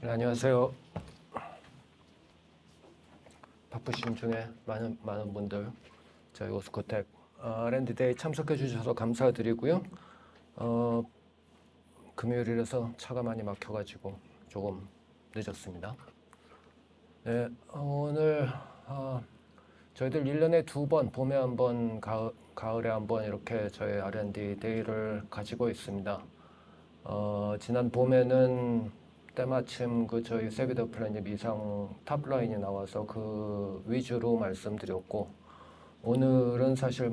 네, 안녕하세요. 바쁘신 중에 많은 분들 저희 오스코텍 R&D데이 참석해 주셔서 감사드리고요. 금요일이라서 차가 많이 막혀가지고 조금 늦었습니다. 네, 오늘 저희들 1년에 2번, 봄에 한 번, 가을에 한 번 이렇게 저희 R&D 데이를 가지고 있습니다. 지난 봄에는 때마침 저희 세비더 플래닛 이상 탑라인이 나와서 그 위주로 말씀드렸고, 오늘은 사실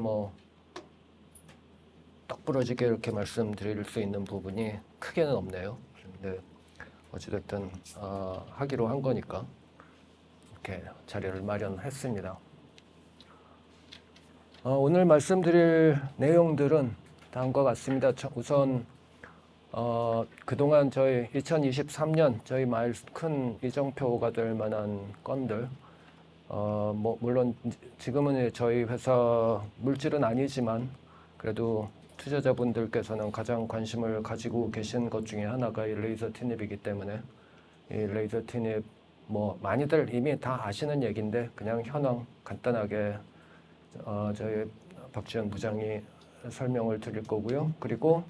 떡 부러지게 이렇게 말씀드릴 수 있는 부분이 크게는 없네요. 근데 어찌됐든 하기로 한 거니까 이렇게 자리를 마련했습니다. 오늘 말씀드릴 내용들은 다음과 같습니다. 우선 그동안 저희 2023년 저희 큰 이정표가 될 만한 건들, 물론 지금은 저희 회사 물질은 아니지만 그래도 투자자분들께서는 가장 관심을 가지고 계신 것 중에 하나가 이 레이저 티닙이기 때문에 이 레이저 티닙 많이들 이미 다 아시는 얘기인데 그냥 현황 간단하게 저희 박지현 부장이 설명을 드릴 거고요. 그리고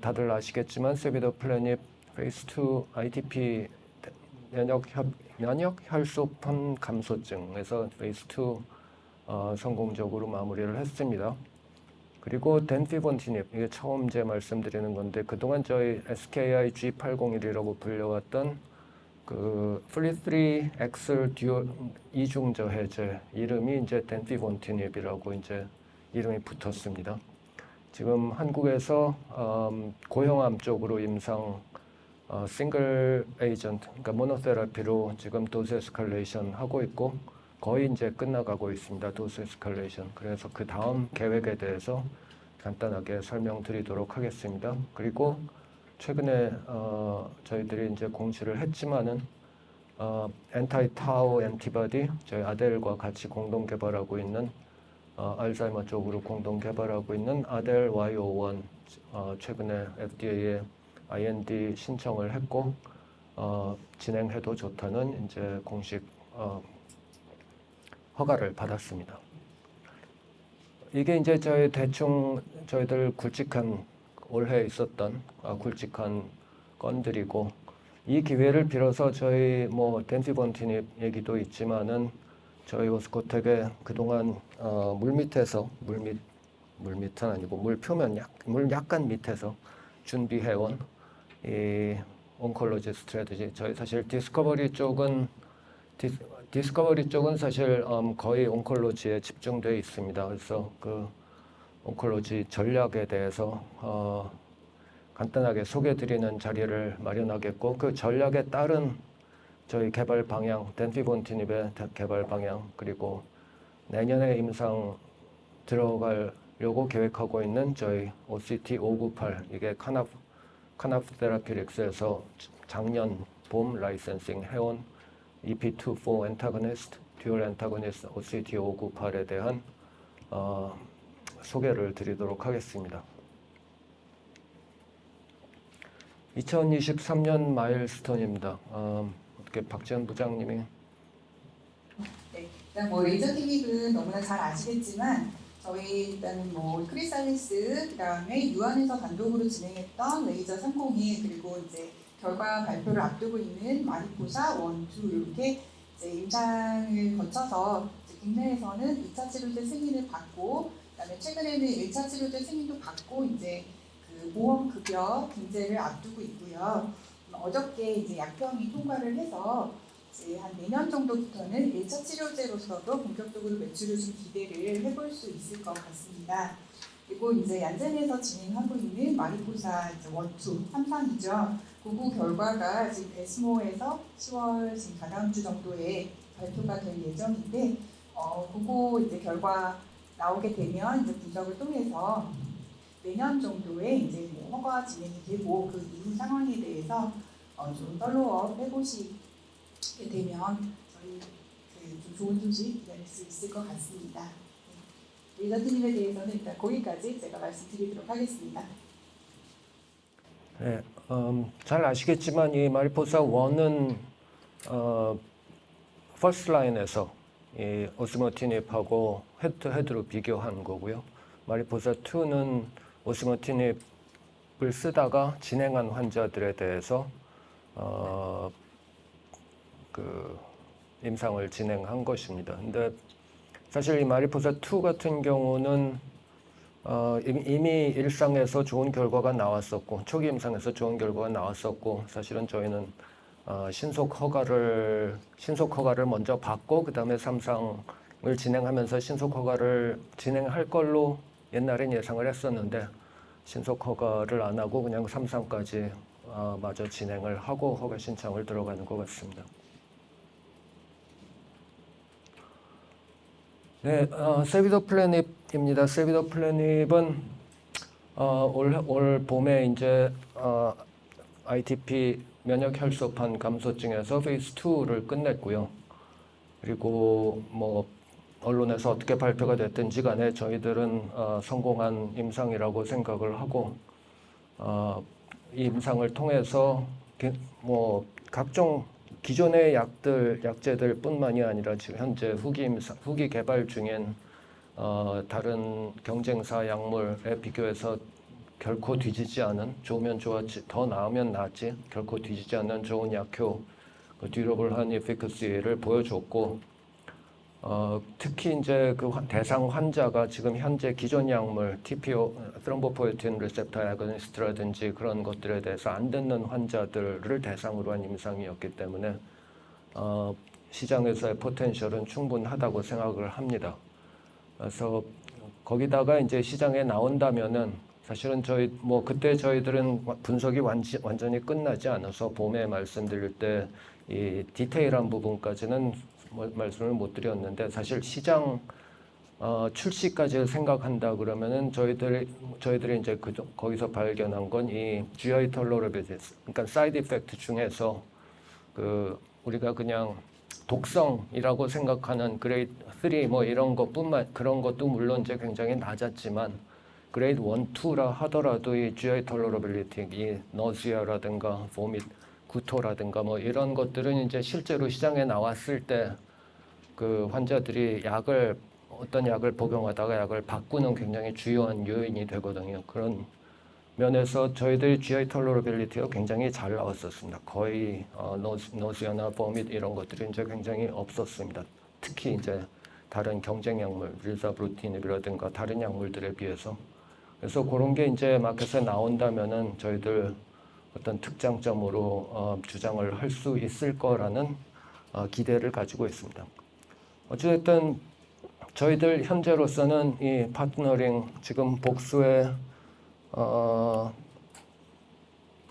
다들 아시겠지만 세비더 플래닛 페이스 2 ITP 면역 혈소판 감소증에서 페이스 2 성공적으로 마무리를 했습니다. 그리고 덴피본티닙, 이게 처음 이제 말씀드리는 건데 그동안 저희 SKI G801이라고 불려왔던 그 플리3 엑셀 듀얼 이중저 해제 이름이 이제 덴피본티닙이라고 이제 이름이 붙었습니다. 지금 한국에서 고형암 쪽으로 임상 싱글 에이전트, 그러니까 모노테라피로 지금 도스 에스컬레이션 하고 있고 거의 이제 끝나가고 있습니다. 도스 에스컬레이션. 그래서 그 다음 계획에 대해서 간단하게 설명드리도록 하겠습니다. 그리고 최근에 저희들이 이제 공지를 했지만은 엔타이 타우 엔티바디 저희 아델과 같이 공동 개발하고 있는 알츠하이머 쪽으로 공동 개발하고 있는 아델 Y01 최근에 FDA에 IND 신청을 했고 진행해도 좋다는 이제 공식 허가를 받았습니다. 이게 이제 저희들 굵직한 올해 있었던 굵직한 건들이고 이 기회를 빌어서 저희 덴피본티닙 얘기도 있지만은 저희 오스코텍에 그동안 물밑에서 물밑은 아니고 물 표면 물 약간 밑에서 준비해온 이 온콜로지 스트래티지 저희 사실 디스커버리 쪽은 사실 거의 온콜로지에 집중되어 있습니다. 그래서 그 온콜로지 전략에 대해서 간단하게 소개드리는 자리를 마련하겠고 그 전략에 따른 저희 개발 방향, 덴피본티닙의 개발 방향 그리고 내년에 임상 들어가려고 계획하고 있는 저희 OCT598 이게 카나프 테라피릭스에서 작년 봄 라이센싱 해온 EP24 엔타고니스트, 듀얼 엔타고니스트 OCT598에 대한 소개를 드리도록 하겠습니다. 2023년 마일스톤입니다. 어떻게 박지현 부장님이 네, 일단 레이저 티닙은 너무나 잘 아시겠지만 저희 일단 크리살리스 그다음에 유한에서 단독으로 진행했던 레이저 301 그리고 이제 결과 발표를 앞두고 있는 마리포사 1, 2 이렇게 이제 임상을 거쳐서 이제 국내에서는 2차 치료제 승인을 받고 그다음에 최근에는 1차 치료제 승인도 받고 이제 그 보험급여 등재를 앞두고 있고요. 어저께 이제 약병이 통과를 해서 이제 한 내년 정도부터는 1차 치료제로서도 본격적으로 매출을 좀 기대를 해볼 수 있을 것 같습니다. 그리고 이제 얀센에서 진행하고 있는 마리포사 1, 2, 3상이죠. 그거 결과가 지금 에스모에서 10월 지금 다다음 주 정도에 발표가 될 예정인데, 그거 이제 결과 나오게 되면 이제 분석을 통해서 내년 정도에 이제 허가 진행이 되고 그 이후 상황에 대해서 좀 팔로우업 해보시게 되면 저희 좀 좋은 소식 기다릴 수 있을 것 같습니다. 레이저 티닙에 대해서는 일단 거기까지 제가 말씀드리도록 하겠습니다. 네, 잘 아시겠지만 이 마리포사 1은 퍼스트 라인에서 이 오스모티닙하고 헤드투헤드로 비교한 거고요. 마리포사 2는 오스모티닙을 쓰다가 진행한 환자들에 대해서 그 임상을 진행한 것입니다. 근데 사실 이 마리포사 2 같은 경우는 이미 일상에서 좋은 결과가 나왔었고 초기 임상에서 좋은 결과가 나왔었고 사실은 저희는 신속 허가를 먼저 받고 그 다음에 3상을 진행하면서 신속 허가를 진행할 걸로 옛날엔 예상을 했었는데 신속 허가를 안 하고 그냥 3상까지 마저 진행을 하고 허가 신청을 들어가는 것 같습니다. 네, 세비도플래닙입니다. 세비도플래닙은 올 봄에 이제 ITP 면역 혈소판 감소증에서 페이스 2를 끝냈고요. 그리고 뭐 언론에서 어떻게 발표가 됐든지 간에 저희들은 성공한 임상이라고 생각을 하고 이 임상을 통해서 뭐 각종 기존의 약제들뿐만이 아니라 지금 현재 후기 개발 중인 다른 경쟁사 약물에 비교해서 결코 뒤지지 않은, 좋으면 좋았지, 더 나으면 낫지, 결코 뒤지지 않는 좋은 약효, 듀러블한 에피커시를 보여줬고, 특히 이제 그 대상 환자가 지금 현재 기존 약물, TPO, 트롬보포에틴 리셉터 아고니스트라든지 그런 것들에 대해서 안 듣는 환자들을 대상으로 한 임상이었기 때문에 시장에서의 포텐셜은 충분하다고 생각을 합니다. 그래서 거기다가 이제 시장에 나온다면은 사실은 그때 저희들은 분석이 완전히 끝나지 않아서 봄에 말씀드릴 때 이 디테일한 부분까지는 말씀을 못 드렸는데 사실 시장 출시까지 생각한다 그러면은 저희들이 이제 거기서 발견한 건 이 GI 톨러러빌리티, 그러니까 사이드 이펙트 중에서 우리가 그냥 독성이라고 생각하는 그레이드 3 뭐 이런 그런 것도 물론 이제 굉장히 낮았지만 그레이드 1, 2라 하더라도 이 GI 톨러러빌리티, 이 너시아라든가 보밋, 구토라든가 뭐 이런 것들은 이제 실제로 시장에 나왔을 때 그 환자들이 어떤 약을 복용하다가 약을 바꾸는 굉장히 주요한 요인이 되거든요. 그런 면에서 저희들이 GI 톨러러빌리티가 굉장히 잘 나왔었습니다. 거의 노시아나 보밋 이런 것들이 이제 굉장히 없었습니다. 특히 이제 다른 경쟁 약물, 릴사브루티닙이라든가 다른 약물들에 비해서. 그래서 그런 게 이제 마켓에 나온다면은 저희들 어떤 특장점으로 주장을 할 수 있을 거라는 기대를 가지고 있습니다. 어쨌든 저희들 현재로서는 이 파트너링 지금 복수의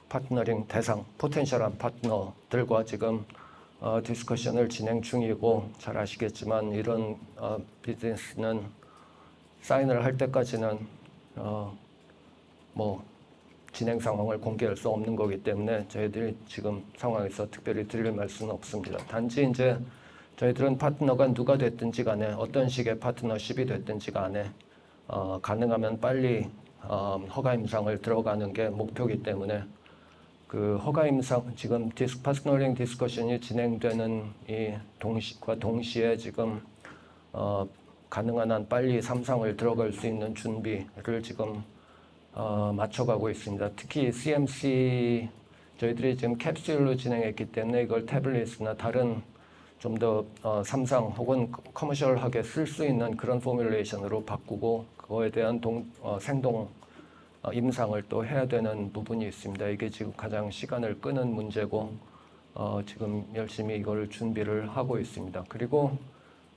파트너링 대상, 포텐셜한 파트너들과 지금 디스커션을 진행 중이고 잘 아시겠지만 이런 비즈니스는 사인을 할 때까지는 뭐 진행 상황을 공개할 수 없는 거기 때문에 저희들이 지금 상황에서 특별히 드릴 말씀은 없습니다. 단지 이제 저희들은 파트너가 누가 됐든지 간에 어떤 식의 파트너십이 됐든지 간에 가능하면 빨리 허가 임상을 들어가는 게 목표이기 때문에 그 허가 임상 지금 파트너링 디스커션이 진행되는 이 동시에 지금 가능한 한 빨리 3상을 들어갈 수 있는 준비를 지금 맞춰가고 있습니다. 특히 CMC 저희들이 지금 캡슐로 진행했기 때문에 이걸 태블릿이나 다른 좀 더 3상 혹은 커머셜하게 쓸 수 있는 그런 포뮬레이션으로 바꾸고 그거에 대한 생동 임상을 또 해야 되는 부분이 있습니다. 이게 지금 가장 시간을 끄는 문제고 지금 열심히 이걸 준비를 하고 있습니다. 그리고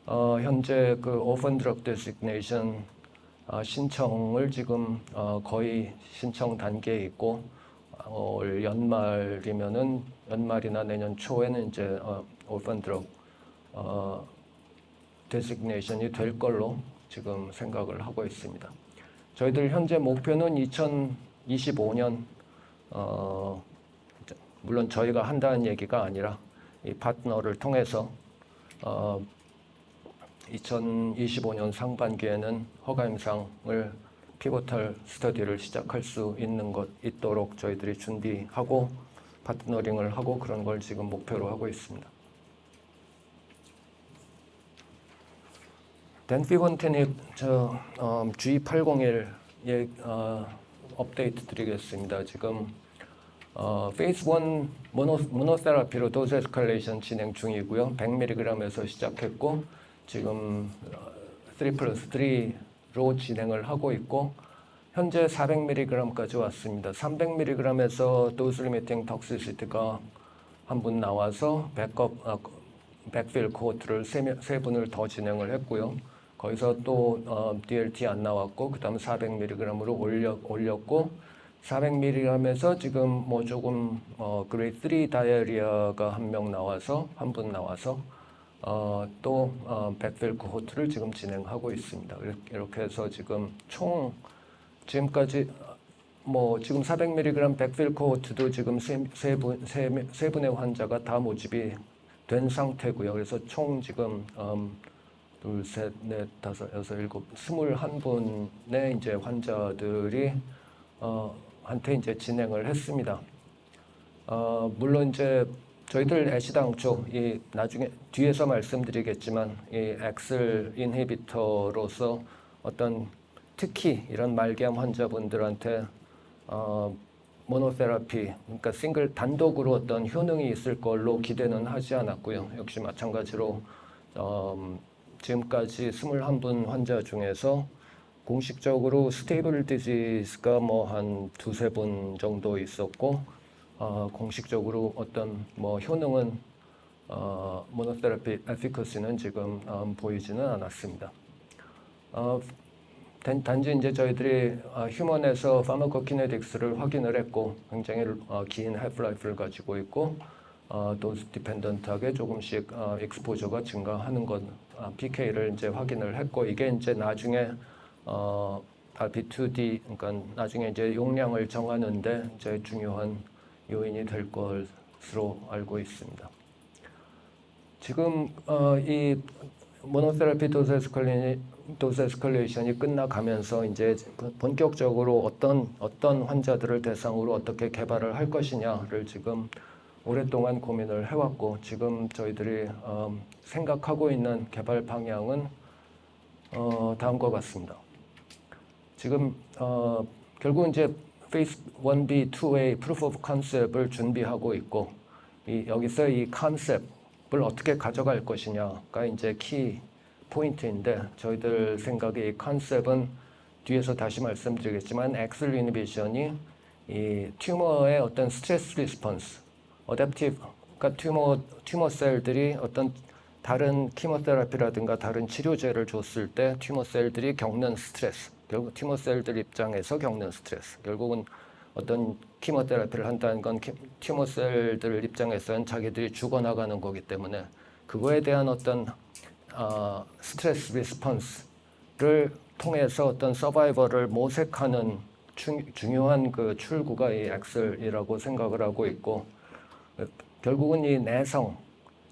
현재 그 Orphan Drug Designation 신청을 지금 거의 신청 단계에 있고 올 연말이나 내년 초에는 이제 Orphan Drug Designation이 될 걸로 지금 생각을 하고 있습니다. 저희들 현재 목표는 2025년 물론 저희가 한다는 얘기가 아니라 이 파트너를 통해서 2025년 상반기에는 허가 임상을 피보탈 스터디를 시작할 수 있도록 저희들이 준비하고 파트너링을 하고 그런 걸 지금 목표로 하고 있습니다. 댄피번틴이 G801에 업데이트 드리겠습니다. 지금 페이스 1 모노테라피로 도즈 에스컬레이션 진행 중이고요. 100mg에서 시작했고 지금 3+3로 진행을 하고 있고 현재 400mg까지 왔습니다. 300mg에서 도즈 리미팅 톡시시티가 한 분 나와서 백필 코호트를 세 분을 더 진행을 했고요. 거기서 또 DLT 안 나왔고 그다음 400mg으로 올렸고 400mg에서 지금 뭐 조금 그레이드 3 다이어리아가 한 분 나와서 또 백필 코호트를 지금 진행하고 있습니다. 이렇게 해서 지금 총 지금까지 지금 400mg 백필 코호트도 지금 세 분의 환자가 다 모집이 된 상태고요. 그래서 총 지금 둘, 셋, 넷, 다섯, 여섯, 일곱, 21분의 이제 환자들이 한테 이제 진행을 했습니다. 물론 이제 저희들 애시당 쪽 이 나중에 뒤에서 말씀드리겠지만 이 엑셀 인히비터로서 어떤 특히 이런 말기암 환자분들한테 모노테라피, 그러니까 싱글 단독으로 어떤 효능이 있을 걸로 기대는 하지 않았고요. 역시 마찬가지로 지금까지 21분 환자 중에서 공식적으로 스테이블 디지스가 한 두세 분 정도 있었고 공식적으로 어떤 효능은 모노테라피 에피커시는 지금 보이지는 않았습니다. 단지 이제 저희들이 휴먼에서 파마코키네틱스를 확인을 했고 굉장히 긴 half-life를 가지고 있고 도스 디펜던트하게 조금씩 익스포저가 증가하는 것 PK를 이제 확인을 했고 이게 이제 나중에 RP2D 그러니까 나중에 이제 용량을 정하는데 이제 중요한 요인이 될 것으로 알고 있습니다. 지금 이 모노테라피 도스 에스컬레이션이 끝나가면서 이제 본격적으로 어떤 환자들을 대상으로 어떻게 개발을 할 것이냐를 지금 오랫동안 고민을 해왔고 지금 저희들이 생각하고 있는 개발 방향은 다음과 같습니다. 지금 결국 이제 페이스 1B, 2A 프루프 오브 컨셉을 준비하고 있고 여기서 이 컨셉을 어떻게 가져갈 것이냐가 이제 키 포인트인데 저희들 생각에 이 컨셉은 뒤에서 다시 말씀드리겠지만 엑셀 이니비션이 이 튜머의 어떤 스트레스 리스폰스, 어댑티브, 그러니까 튜머 셀들이 어떤 다른 키모테라피라든가 다른 치료제를 줬을 때 튜머 셀들이 겪는 스트레스, 결국 튜머 셀들 입장에서 겪는 스트레스, 결국은 어떤 키모테라피를 한다는 건 튜머 셀들 입장에서는 자기들이 죽어나가는 거기 때문에 그거에 대한 어떤 스트레스 리스폰스를 통해서 어떤 서바이벌을 모색하는 중요한 그 출구가 이 엑셀이라고 생각을 하고 있고 결국은 이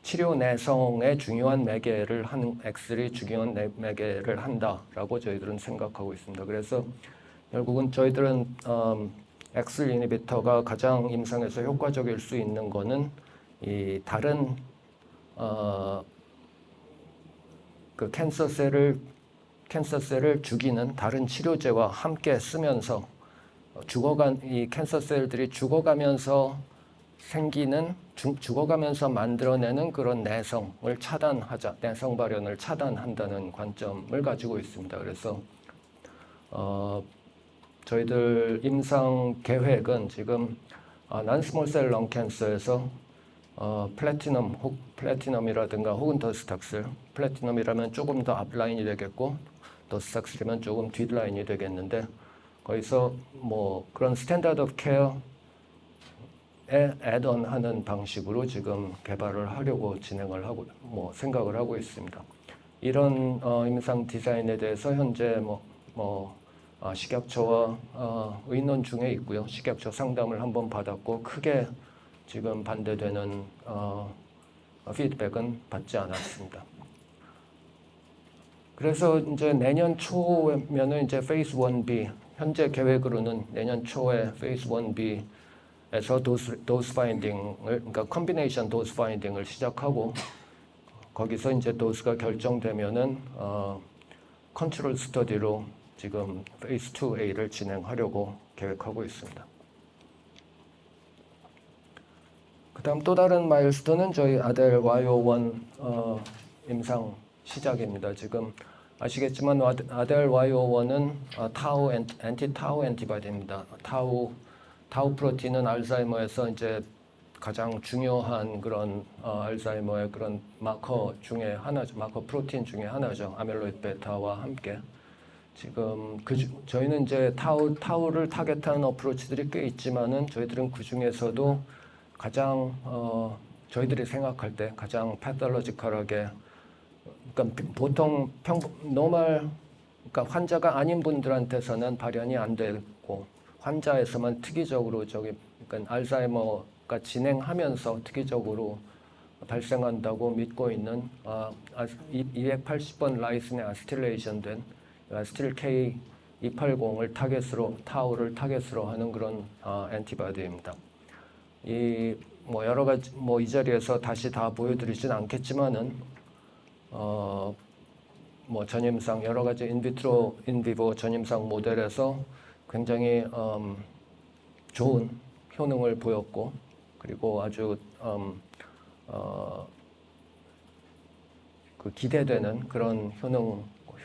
치료 내성의 중요한 매개를 하는 엑셀이 중요한 매개를 한다라고 저희들은 생각하고 있습니다. 그래서 결국은 저희들은 엑셀 이니비터가 가장 임상에서 효과적일 수 있는 거는 이 다른 그 캔서셀을 죽이는 다른 치료제와 함께 쓰면서 이 캔서셀들이 죽어가면서 만들어내는 그런 내성 발현을 차단한다는 관점을 가지고 있습니다. 그래서 저희들 임상 계획은 지금 난스몰셀 런캔서에서 플래티넘이라든가 혹은 더스탁슬, 플래티넘이라면 조금 더 앞라인이 되겠고 더스탁슬이면 조금 뒷라인이 되겠는데 거기서 그런 스탠다드 오브 케어에 애드온 하는 방식으로 지금 개발을 하려고 진행을 하고 생각을 하고 있습니다. 이런 임상 디자인에 대해서 현재 식약처와 의논 중에 있고요. 식약처 상담을 한번 받았고 크게 지금 반대되는 피드백은 받지 않았습니다. 그래서 이제 내년 초면은 이제 페이스 1B 현재 계획으로는 내년 초에 페이스 1B에서 도스 파인딩을 그러니까 컨비네이션 도스 파인딩을 시작하고 거기서 이제 도스가 결정되면은 컨트롤 스터디로 지금 페이스 2A를 진행하려고 계획하고 있습니다. 그다음 또 다른 마일스톤은 저희 아델 YO1 임상 시작입니다. 지금 아시겠지만 아델 YO1은 타우 엔티 타우 엔티바디입니다. 타우 프로틴은 알츠하이머에서 이제 가장 중요한 그런 알츠하이머의 그런 마커 중에 하나죠. 마커 프로틴 중에 하나죠. 아밀로이드 베타와 함께. 지금 저희는 이제 타우를 타겟하는 어프로치들이 꽤 있지만은 저희들은 그 중에서도 가장 저희들이 생각할 때 가장 패톨로지컬하게 그러니까 보통 노멀 그러니까 환자가 아닌 분들한테서는 발현이 안 되고 환자에서만 특이적으로 그러니까 알츠하이머가 진행하면서 특이적으로 발생한다고 믿고 있는 280번 라이신에 아스틸레이션 된 아스틸 K280을 타우를 타겟으로 하는 그런 엔티바디입니다. 이 뭐 여러 가지 뭐 이 자리에서 다시 다 보여드리진 않겠지만은 뭐 전임상 여러 가지 인비트로 인비보 전임상 모델에서 굉장히 좋은 효능을 보였고 그리고 아주 그 기대되는 그런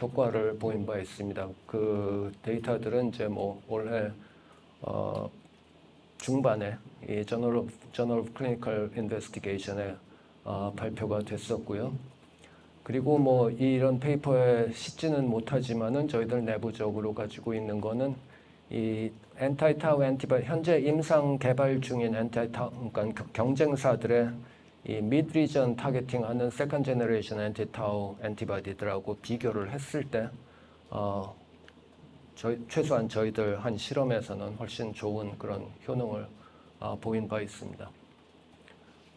효과를 보인 바 있습니다. 그 데이터들은 이제 뭐 올해 중반에 이 Journal of Clinical Investigation에 발표가 됐었고요. 그리고 뭐 이런 페이퍼에 싣지는 못하지만은 저희들 내부적으로 가지고 있는 거는 이 엔타이타우 엔티바디 현재 임상 개발 중인 엔타이타우 그러니까 경쟁사들의 이 미드 리전 타겟팅하는 세컨 제너레이션 엔티타우 엔티바디들하고 비교를 했을 때 최소한 저희들 한 실험에서는 훨씬 좋은 그런 효능을 보인 바 있습니다.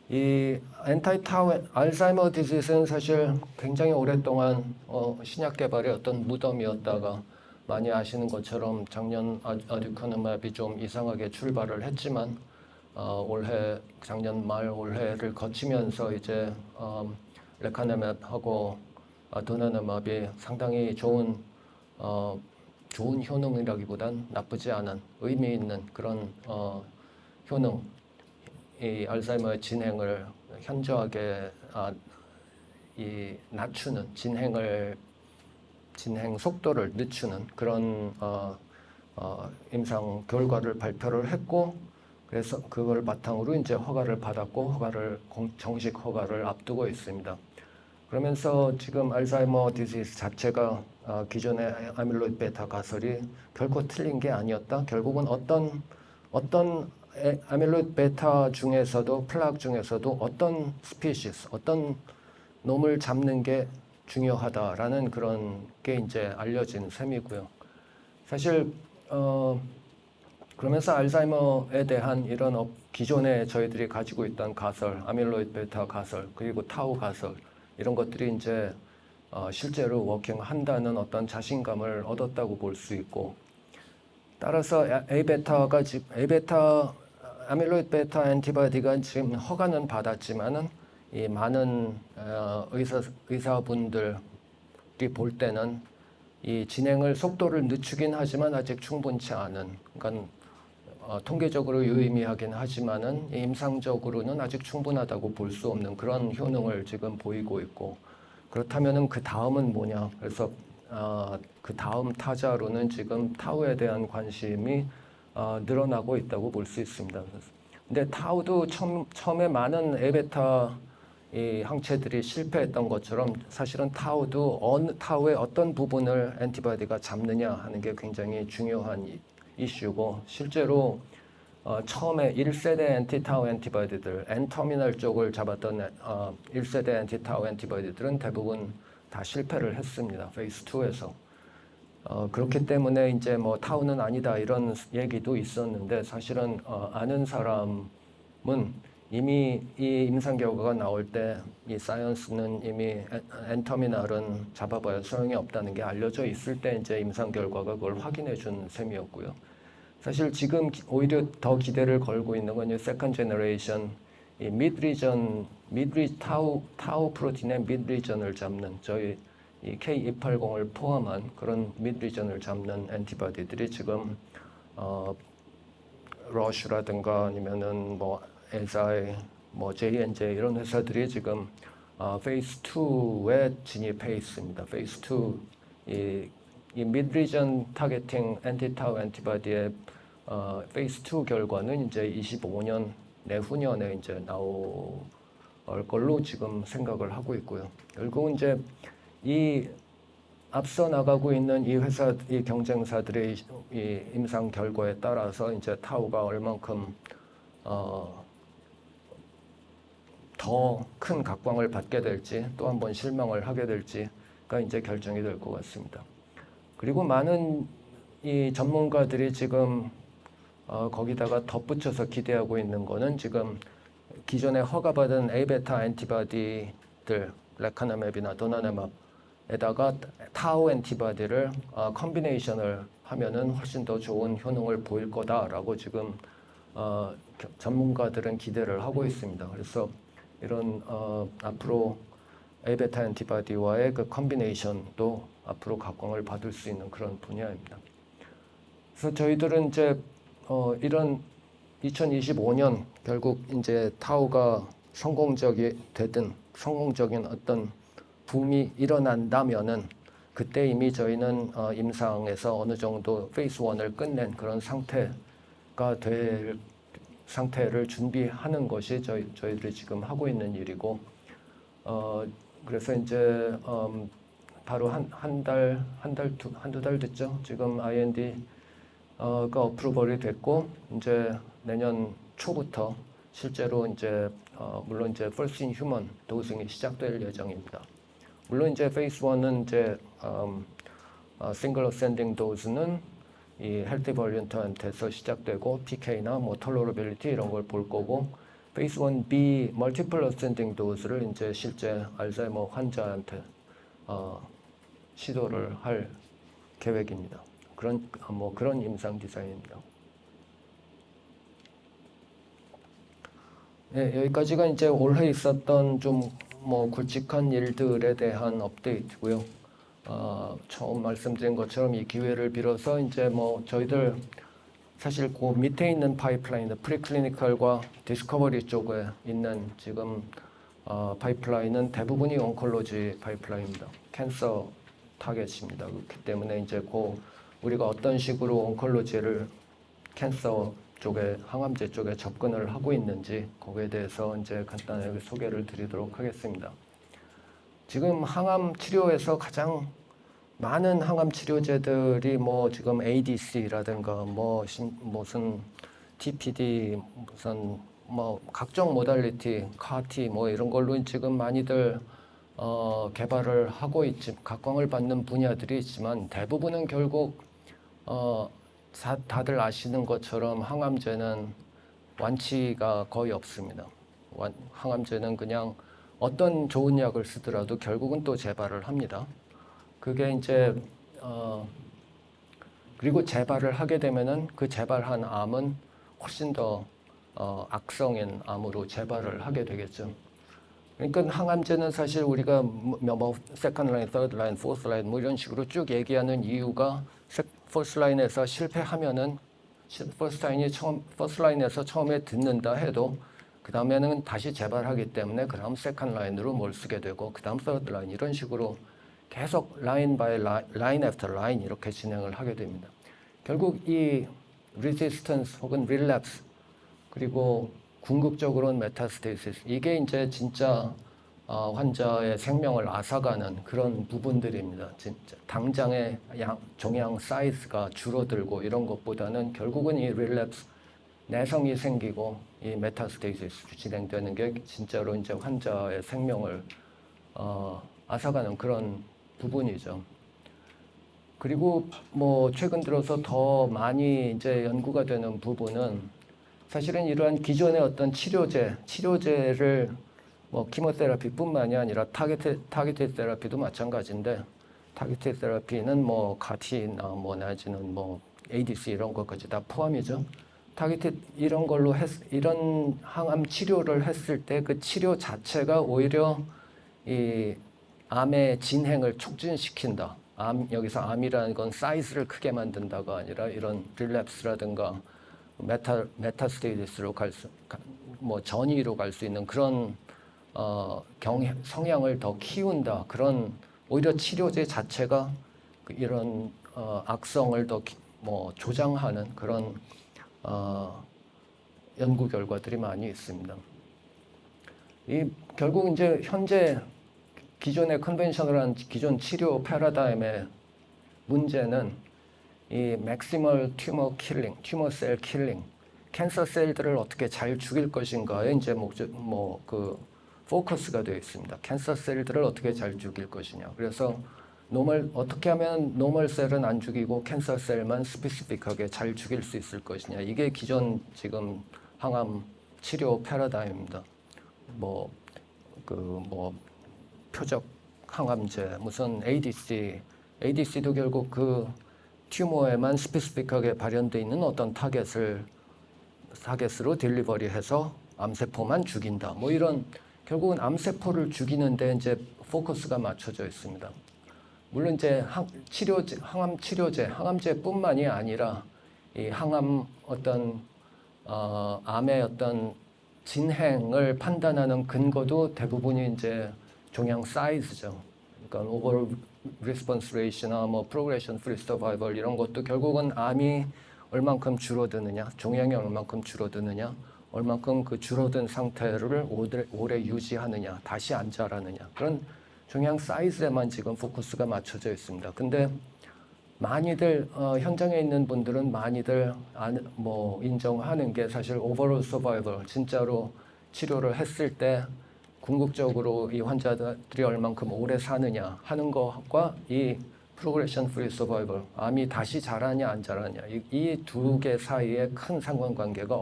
이 엔타이타우 알츠하이머 디지즈는 사실 굉장히 오랫동안 신약 개발의 어떤 무덤이었다가 많이 아시는 것처럼 작년 아듀카누맙이 좀 이상하게 출발을 했지만 작년 말 올해를 거치면서 이제 레카네맙하고 도나네맙이 상당히 좋은 효능이라기보단 나쁘지 않은 의미 있는 그런 효능, 이 알츠하이머의 진행을 현저하게 낮추는 진행 속도를 늦추는 그런 임상 결과를 발표를 했고 그래서 그걸 바탕으로 이제 허가를 받았고 정식 허가를 앞두고 있습니다. 그러면서 지금 알츠하이머 디지즈 자체가 기존의 아밀로이드 베타 가설이 결코 틀린 게 아니었다. 결국은 어떤 아밀로이드 베타 중에서도 플락 중에서도 어떤 스피시스, 어떤 놈을 잡는 게 중요하다라는 그런 게 이제 알려진 셈이고요. 사실 그러면서 알츠하이머에 대한 이런 기존에 저희들이 가지고 있던 가설, 아밀로이드 베타 가설, 그리고 타우 가설 이런 것들이 이제 실제로 워킹한다는 어떤 자신감을 얻었다고 볼 수 있고 따라서 아밀로이드 베타 엔티바디가 지금 허가는 받았지만은 이 많은 의사분들이 볼 때는 이 진행을 속도를 늦추긴 하지만 아직 충분치 않은 그러니까 통계적으로 유의미하긴 하지만은 임상적으로는 아직 충분하다고 볼 수 없는 그런 효능을 지금 보이고 있고 그렇다면은 그 다음은 뭐냐? 그래서 그 다음 타자로는 지금 타우에 대한 관심이 늘어나고 있다고 볼 수 있습니다. 근데 타우도 처음에 많은 A베타 이 항체들이 실패했던 것처럼 사실은 타우의 어떤 부분을 엔티바디가 잡느냐 하는 게 굉장히 중요한 이슈고 실제로 처음에 1세대 엔티타우 엔티바디들 N터미널 쪽을 잡았던 1세대 엔티타우 엔티바디들은 대부분 다 실패를 했습니다. 페이스 2에서. 그렇기 때문에 이제 뭐 타우는 아니다 이런 얘기도 있었는데 사실은 아는 사람은 이미 이 임상 결과가 나올 때 이 사이언스는 이미 엔터미날은 잡아봐야 소용이 없다는 게 알려져 있을 때 이제 임상 결과가 그걸 확인해 준 셈이었고요. 사실 지금 오히려 더 기대를 걸고 있는 건 이 세컨 제너레이션 이 타우 프로틴의 미드리전을 잡는 저희 이 K280을 포함한 그런 미드리전을 잡는 엔티바디들이 지금 러쉬라든가 아니면은 뭐 에사이, 뭐 J&J 이런 회사들이 지금 페이스 2에 진입해 있습니다. 페이스 2 이 미드리전 타겟팅 엔티타우 엔티바디의 페이스 2 결과는 이제 25년 내후년에 이제 나올 걸로 지금 생각을 하고 있고요. 결국은 이제 이 앞서 나가고 있는 이 회사, 이 경쟁사들의 이 임상 결과에 따라서 이제 타우가 얼만큼 더 큰 각광을 받게 될지 또 한 번 실망을 하게 될지가 이제 결정이 될 것 같습니다. 그리고 많은 이 전문가들이 지금 거기다가 덧붙여서 기대하고 있는 거는 지금 기존에 허가받은 A베타 엔티바디들 레카네맵이나 도나네맙에다가 타우 엔티바디를 컨비네이션을 하면은 훨씬 더 좋은 효능을 보일 거다라고 지금 전문가들은 기대를 하고 있습니다. 그래서 이런 앞으로 A베타 엔티바디와의 그 컨비네이션도 앞으로 각광을 받을 수 있는 그런 분야입니다. 그래서 저희들은 이제 이런 2025년 결국 이제 타우가 성공적이 되든 성공적인 어떤 붐이 일어난다면은 그때 이미 저희는 임상에서 어느 정도 페이스 1을 끝낸 그런 상태가 될 상태를 준비하는 것이 저희들이 지금 하고 있는 일이고 그래서 이제 바로 한두 달 됐죠. 지금 IND가 어프로벌이 됐고 이제 내년 초부터 실제로 이제 물론 이제 first in human 도징이 시작될 예정입니다. 물론 이제 페이스 1은 이제 싱글 어센딩 도즈는 이 헬티 벌리언트한테서 시작되고 PK나 뭐 톨러러빌리티 이런 걸 볼 거고 페이스 1B 멀티플 어센딩 도즈를 이제 실제 알츠하이머 환자한테 시도를 할 계획입니다. 그런 임상 디자인입니다. 네, 여기까지가 이제 올해 있었던 좀 뭐 굵직한 일들에 대한 업데이트고요. 처음 말씀드린 것처럼 이 기회를 빌어서 이제 뭐 저희들 사실 그 밑에 있는 파이프라인, 프리클리니컬과 디스커버리 쪽에 있는 지금 파이프라인은 대부분이 온콜로지 파이프라인입니다. 캔서 타겟입니다. 그렇기 때문에 이제 우리가 어떤 식으로 온콜로지를 캔서 쪽에 항암제 쪽에 접근을 하고 있는지 거기에 대해서 이제 간단하게 소개를 드리도록 하겠습니다. 지금 항암 치료에서 가장 많은 항암 치료제들이 뭐 지금 ADC라든가 무슨 TPD 무슨 뭐 각종 모달리티, CAR-T 뭐 이런 걸로 지금 많이들 개발을 하고 각광을 받는 분야들이 있지만 대부분은 결국 다들 아시는 것처럼 항암제는 완치가 거의 없습니다. 항암제는 그냥 어떤 좋은 약을 쓰더라도 결국은 또 재발을 합니다. 그게 이제 그리고 재발을 하게 되면은 그 재발한 암은 훨씬 더 악성인 암으로 재발을 하게 되겠죠. 그러니까 항암제는 사실 우리가 뭐 세컨드 라인, 서드 라인, 포스 라인 뭐 이런 식으로 쭉 얘기하는 이유가 퍼스트 라인에서 실패하면은 퍼스트 라인에서 처음에 듣는다 해도 그 다음에는 다시 재발하기 때문에 그 다음 세컨드 라인으로 뭘 쓰게 되고 그 다음 서드 라인 이런 식으로 계속 라인 바이 라인 애프터 라인 이렇게 진행을 하게 됩니다. 결국 이 레지스턴스 혹은 릴랩스 그리고 궁극적으로는 메타스테이시스 이게 이제 진짜 환자의 생명을 앗아가는 그런 부분들입니다. 진짜 당장의 종양 사이즈가 줄어들고 이런 것보다는 결국은 이 릴랩스 내성이 생기고 이 메타스테이시스 진행되는 게 진짜로 이제 환자의 생명을 앗아가는 그런 부분이죠. 그리고 뭐 최근 들어서 더 많이 이제 연구가 되는 부분은 사실은 이러한 기존의 어떤 치료제를 뭐 키모테라피뿐만이 아니라 타겟ted 테라피도 마찬가지인데 타겟ted 테라피는 뭐 가티나 뭐 내지는 뭐 ADC 이런 것까지 다 포함이죠. 타겟ted 이런 걸로 이런 항암 치료를 했을 때 그 치료 자체가 오히려 이 암의 진행을 촉진시킨다. 여기서 암이라는 건 사이즈를 크게 만든다가 아니라 이런 릴랩스라든가 메타스테이디스로 뭐 전이로 갈 수 있는 그런 성향을 더 키운다. 그런 오히려 치료제 자체가 이런 악성을 더 뭐 조장하는 그런 연구 결과들이 많이 있습니다. 결국 이제 현재 기존의 컨벤셔널한 기존 치료 패러다임의 문제는 이 맥시멀 튜머 셀 킬링, 캔서 셀들을 어떻게 잘 죽일 것인가에 이제 그 포커스가 되어 있습니다. 캔서 셀들을 어떻게 잘 죽일 것이냐. 그래서 어떻게 하면 노멀 셀은 안 죽이고 캔서 셀만 스페시픽하게 잘 죽일 수 있을 것이냐. 이게 기존 지금 항암 치료 패러다임입니다. 표적 항암제, 무슨 ADC도 결국 그 튜머에만 스페시픽하게 발현되어 있는 어떤 타겟으로 딜리버리해서 암세포만 죽인다. 뭐 이런 결국은 암세포를 죽이는데 이제 포커스가 맞춰져 있습니다. 물론 이제 항암 치료제, 항암제뿐만이 아니라 이 항암 암의 어떤 진행을 판단하는 근거도 대부분이 이제 종양 사이즈죠. 그러니까 오버올 리스폰스 레이시나 뭐 프로그레션 프리 서바이벌 이런 것도 결국은 암이 얼만큼 줄어드느냐, 종양이 얼만큼 줄어드느냐, 얼만큼 그 줄어든 상태를 오래 유지하느냐, 다시 안 자라느냐 그런 종양 사이즈에만 지금 포커스가 맞춰져 있습니다. 근데 많이들 현장에 있는 분들은 많이들 인정하는 게 사실 오버롤 서바이벌 진짜로 치료를 했을 때 궁극적으로 이 환자들이 얼만큼 오래 사느냐 하는 것과 이 프로그레션 프리 서바이벌 암이 다시 자라냐 안 자라냐 이 두 개 사이에 큰 상관관계가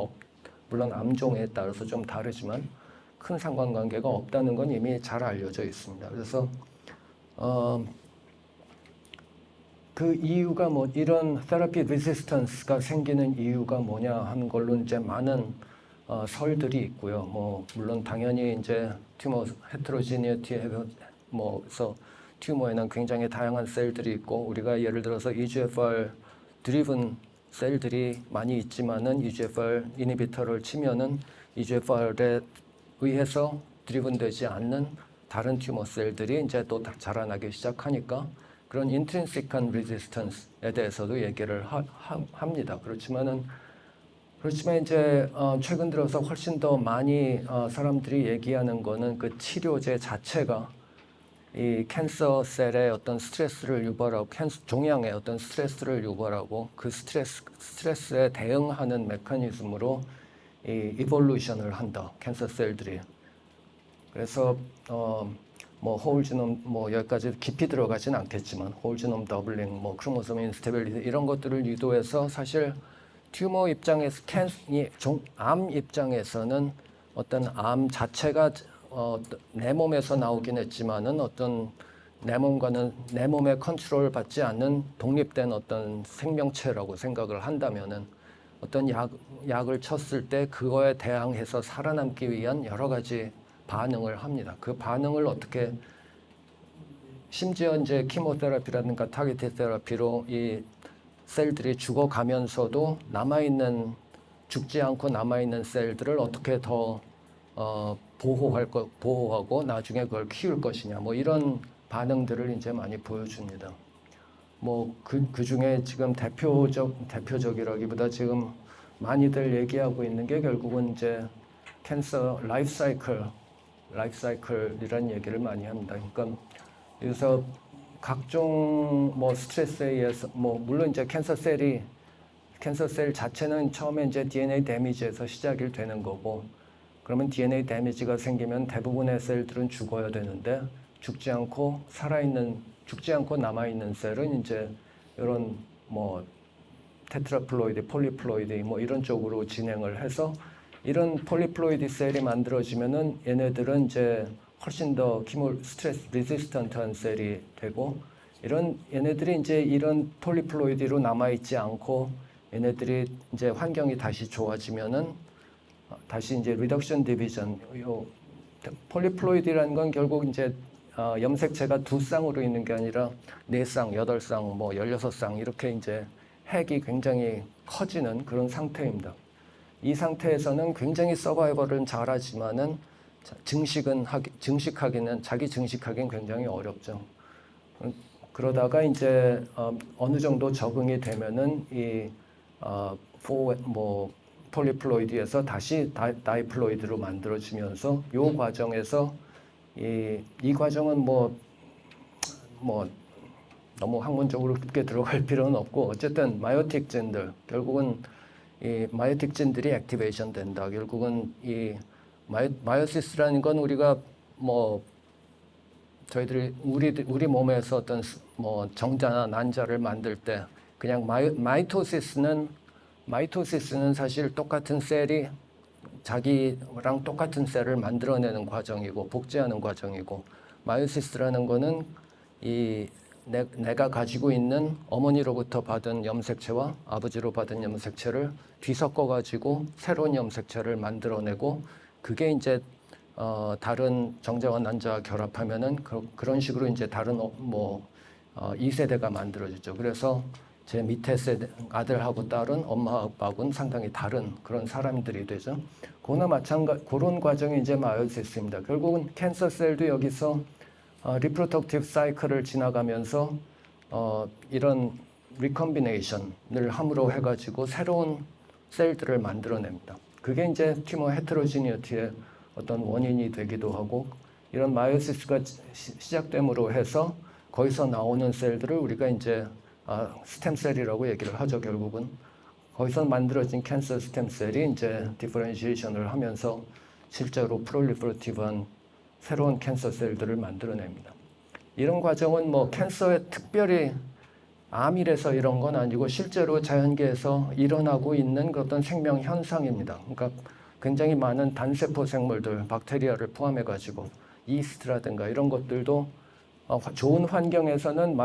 물론 암종에 따라서 좀 다르지만 큰 상관관계가 없다는 건 이미 잘 알려져 있습니다. 그래서 그 이유가 이런 테라피 레지스턴스가 생기는 이유가 뭐냐 하는 걸로 이제 많은 설들이 있고요. 물론 당연히 이제 튜머 헤테로지니티에서 튜머에는 굉장히 다양한 셀들이 있고 우리가 예를 들어서 EGFR 드리븐 셀들이 많이 있지만은 EGFR 이니비터를 치면은 EGFR에 의해서 드리븐되지 않는 다른 튜머 셀들이 이제 또 자라나기 시작하니까 그런 인트린식한 레지스턴스에 대해서도 얘기를 합니다. 그렇지만 이제 최근 들어서 훨씬 더 많이 사람들이 얘기하는 거는 그 치료제 자체가 이 캔서 셀의 어떤 스트레스를 유발하고 종양의 어떤 스트레스를 유발하고 그 스트레스에 대응하는 메커니즘으로 이 이볼루션을 한다. 캔서 셀들이. 그래서 홀지놈 여기까지 깊이 들어가진 않겠지만 홀지놈 더블링, 크로모솜 인스테빌리티 이런 것들을 유도해서 사실 튜머 입장에서 암 입장에서는 어떤 암 자체가 내 몸에서 나오긴 했지만은 어떤 내 몸의 컨트롤 받지 않는 독립된 어떤 생명체라고 생각을 한다면은 어떤 약을 쳤을 때 그거에 대항해서 살아남기 위한 여러 가지 반응을 합니다. 그 반응을 어떻게 심지어 이제 키모테라피라든가 타겟 테라피로 이 셀들이 죽어가면서도 죽지 않고 남아있는 셀들을 어떻게 더 보호하고 나중에 그걸 키울 것이냐 이런 반응들을 이제 많이 보여줍니다. 그 중에 지금 대표적이라기보다 지금 많이들 얘기하고 있는 게 결국은 이제 캔서 라이프 사이클이라는 얘기를 많이 합니다. 그러니까 여기서 각종 스트레스에 의해서 물론 이제 캔서 셀 자체는 처음에 이제 DNA 데미지에서 시작이 되는 거고 그러면 DNA 데미지가 생기면 대부분의 셀들은 죽어야 되는데 죽지 않고 남아 있는 셀은 이제 이런 테트라플로이드, 폴리플로이드 뭐 이런 쪽으로 진행을 해서 이런 폴리플로이드 셀이 만들어지면은 얘네들은 이제 훨씬 더 스트레스 레지스턴트한 셀이 되고 이런 얘네들이 이제 이런 폴리플로이드로 남아 있지 않고 얘네들이 이제 환경이 다시 좋아지면은 다시 이제 리덕션 디비전 요 폴리플로이드라는 건 결국 이제 염색체가 두 쌍으로 있는 게 아니라 네 쌍, 여덟 쌍, 뭐 16쌍 이렇게 이제 핵이 굉장히 커지는 그런 상태입니다. 이 상태에서는 굉장히 서바이벌은 잘하지만은 증식하기는 자기 증식하기는 굉장히 어렵죠. 그러다가 이제 어느 정도 적응이 되면은 이 폴리플로이드에서 다시 다이플로이드로 만들어지면서 요 과정에서 이 과정은 뭐 너무 학문적으로 깊게 들어갈 필요는 없고 어쨌든 마이오틱진들 결국은 이 마이오틱진들이 액티베이션 된다. 결국은 이 마이오시스라는 건 우리가 뭐 저희들이 우리 몸에서 어떤 뭐 정자나 난자를 만들 때 그냥 마이토시스는 사실 똑같은 셀이 자기랑 똑같은 셀을 만들어내는 과정이고 복제하는 과정이고 마이오시스라는 거는 이 내가 가지고 있는 어머니로부터 받은 염색체와 아버지로 받은 염색체를 뒤섞어 가지고 새로운 염색체를 만들어내고 그게 이제 다른 정자와 난자와 결합하면은 그런 식으로 이제 다른 2세대가 만들어지죠. 그래서 제 밑에 세대 아들하고 딸은 엄마 아빠하고는 상당히 다른 그런 사람들이 되죠. 그거나 그런 과정이 이제 마이오시스입니다. 결국은 캔서 셀도 여기서 리프로덕티브 사이클을 지나가면서 이런 리컴비네이션을 함으로 해가지고 새로운 셀들을 만들어냅니다. 그게 이제 튜머 헤테로지니어티의 어떤 원인이 되기도 하고 이런 마이오시스가 시작됨으로 해서 거기서 나오는 셀들을 우리가 이제 스템셀이라고 얘기를 하죠. 결국은 거기서 만들어진 캔서 스템셀이 이제 디퍼런시에이션을 하면서 실제로 프롤리퍼레티브한 새로운 캔서 셀들을 만들어냅니다. 이런 과정은 뭐 캔서에 특별히 암이라서 이런 건 아니고 실제로 자연계에서 일어나고 있는 어떤 생명 현상입니다. 그러니까 굉장히 많은 단세포 생물들, 박테리아를 포함해가지고 이스트라든가 이런 것들도 좋은 환경에서는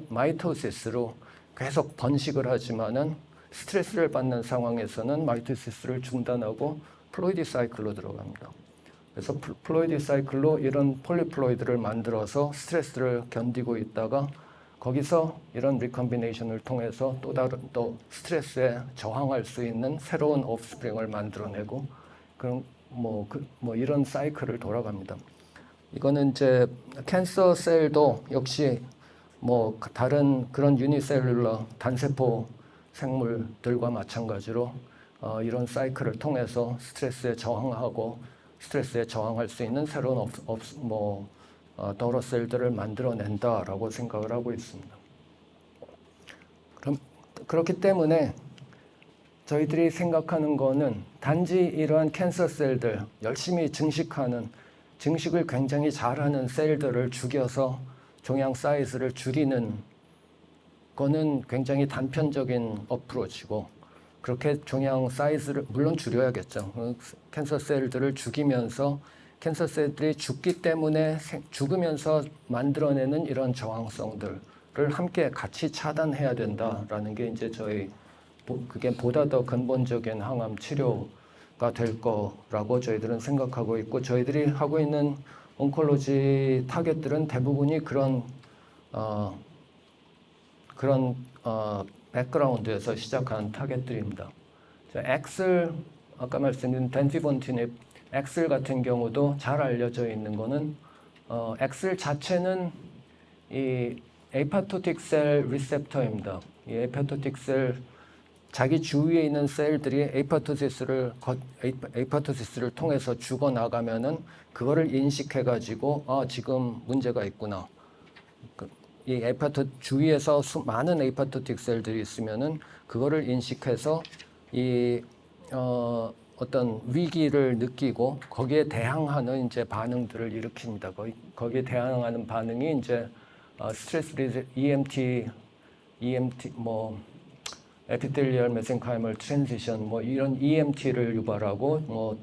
마이토시스로 계속 번식을 하지만은 스트레스를 받는 상황에서는 마이토시스를 중단하고 플로이드 사이클로 들어갑니다. 그래서 플로이드 사이클로 이런 폴리플로이드를 만들어서 스트레스를 견디고 있다가 거기서 이런 리컴비네이션을 통해서 또 스트레스에 저항할 수 있는 새로운 옵스프링을 만들어내고 그런 이런 사이클을 돌아갑니다. 이거는 이제 캔서 셀도 역시 뭐 다른 그런 유니셀룰러 단세포 생물들과 마찬가지로 이런 사이클을 통해서 스트레스에 저항할 수 있는 새로운 더러 셀들을 만들어낸다라고 생각을 하고 있습니다. 그렇기 때문에 저희들이 생각하는 거는 단지 이러한 캔서 셀들 열심히 증식을 굉장히 잘하는 셀들을 죽여서 종양 사이즈를 줄이는 거는 굉장히 단편적인 어프로치고 그렇게 종양 사이즈를 물론 줄여야겠죠. 캔서 셀들을 죽이면서 캔서 셀들이 죽기 때문에 죽으면서 만들어내는 이런 저항성들을 함께 같이 차단해야 된다라는 게 이제 그게 보다 더 근본적인 항암 치료가 될 거라고 저희들은 생각하고 있고 저희들이 하고 있는 온콜로지 타겟들은 대부분이 그런 백그라운드에서 시작한 타겟들입니다. 아까 말씀드린 덴피본티닙 엑셀 같은 경우도 잘 알려져 있는 거는 엑셀 자체는 이 에이파토틱 셀 리셉터입니다. 이 에이파토틱 셀 자기 주위에 있는 셀들이 에이파토시스를 통해서 죽어 나가면은 그거를 인식해 가지고 지금 문제가 있구나. 이 주위에서 많은 에이파토틱 셀들이 있으면은 그거를 인식해서 어떤 위기를 느끼고 거기에 대항하는 이제 반응들을 일으킵니다. 거기에 대항하는 반응이 이제 스트레스 EMT EMT 뭐 에피텔리얼 메센카이멀 트랜지션 뭐 이런 EMT를 유발하고 뭐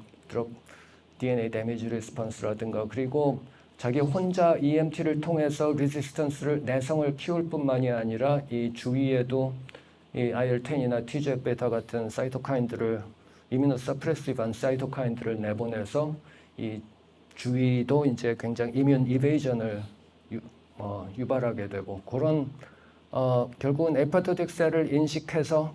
DNA 데미지 리스폰스라든가 그리고 자기 혼자 EMT를 통해서 레지스턴스를 내성을 키울 뿐만이 아니라 이 주위에도 이 IL-10이나 TGF-베타 같은 사이토카인들을 이뮤노서프레시브한 사이토카인들을 내보내서 이 주위도 이제 굉장히 이뮨 이베이전을 유발하게 되고 그런 결국은 에파토틱 셀을 인식해서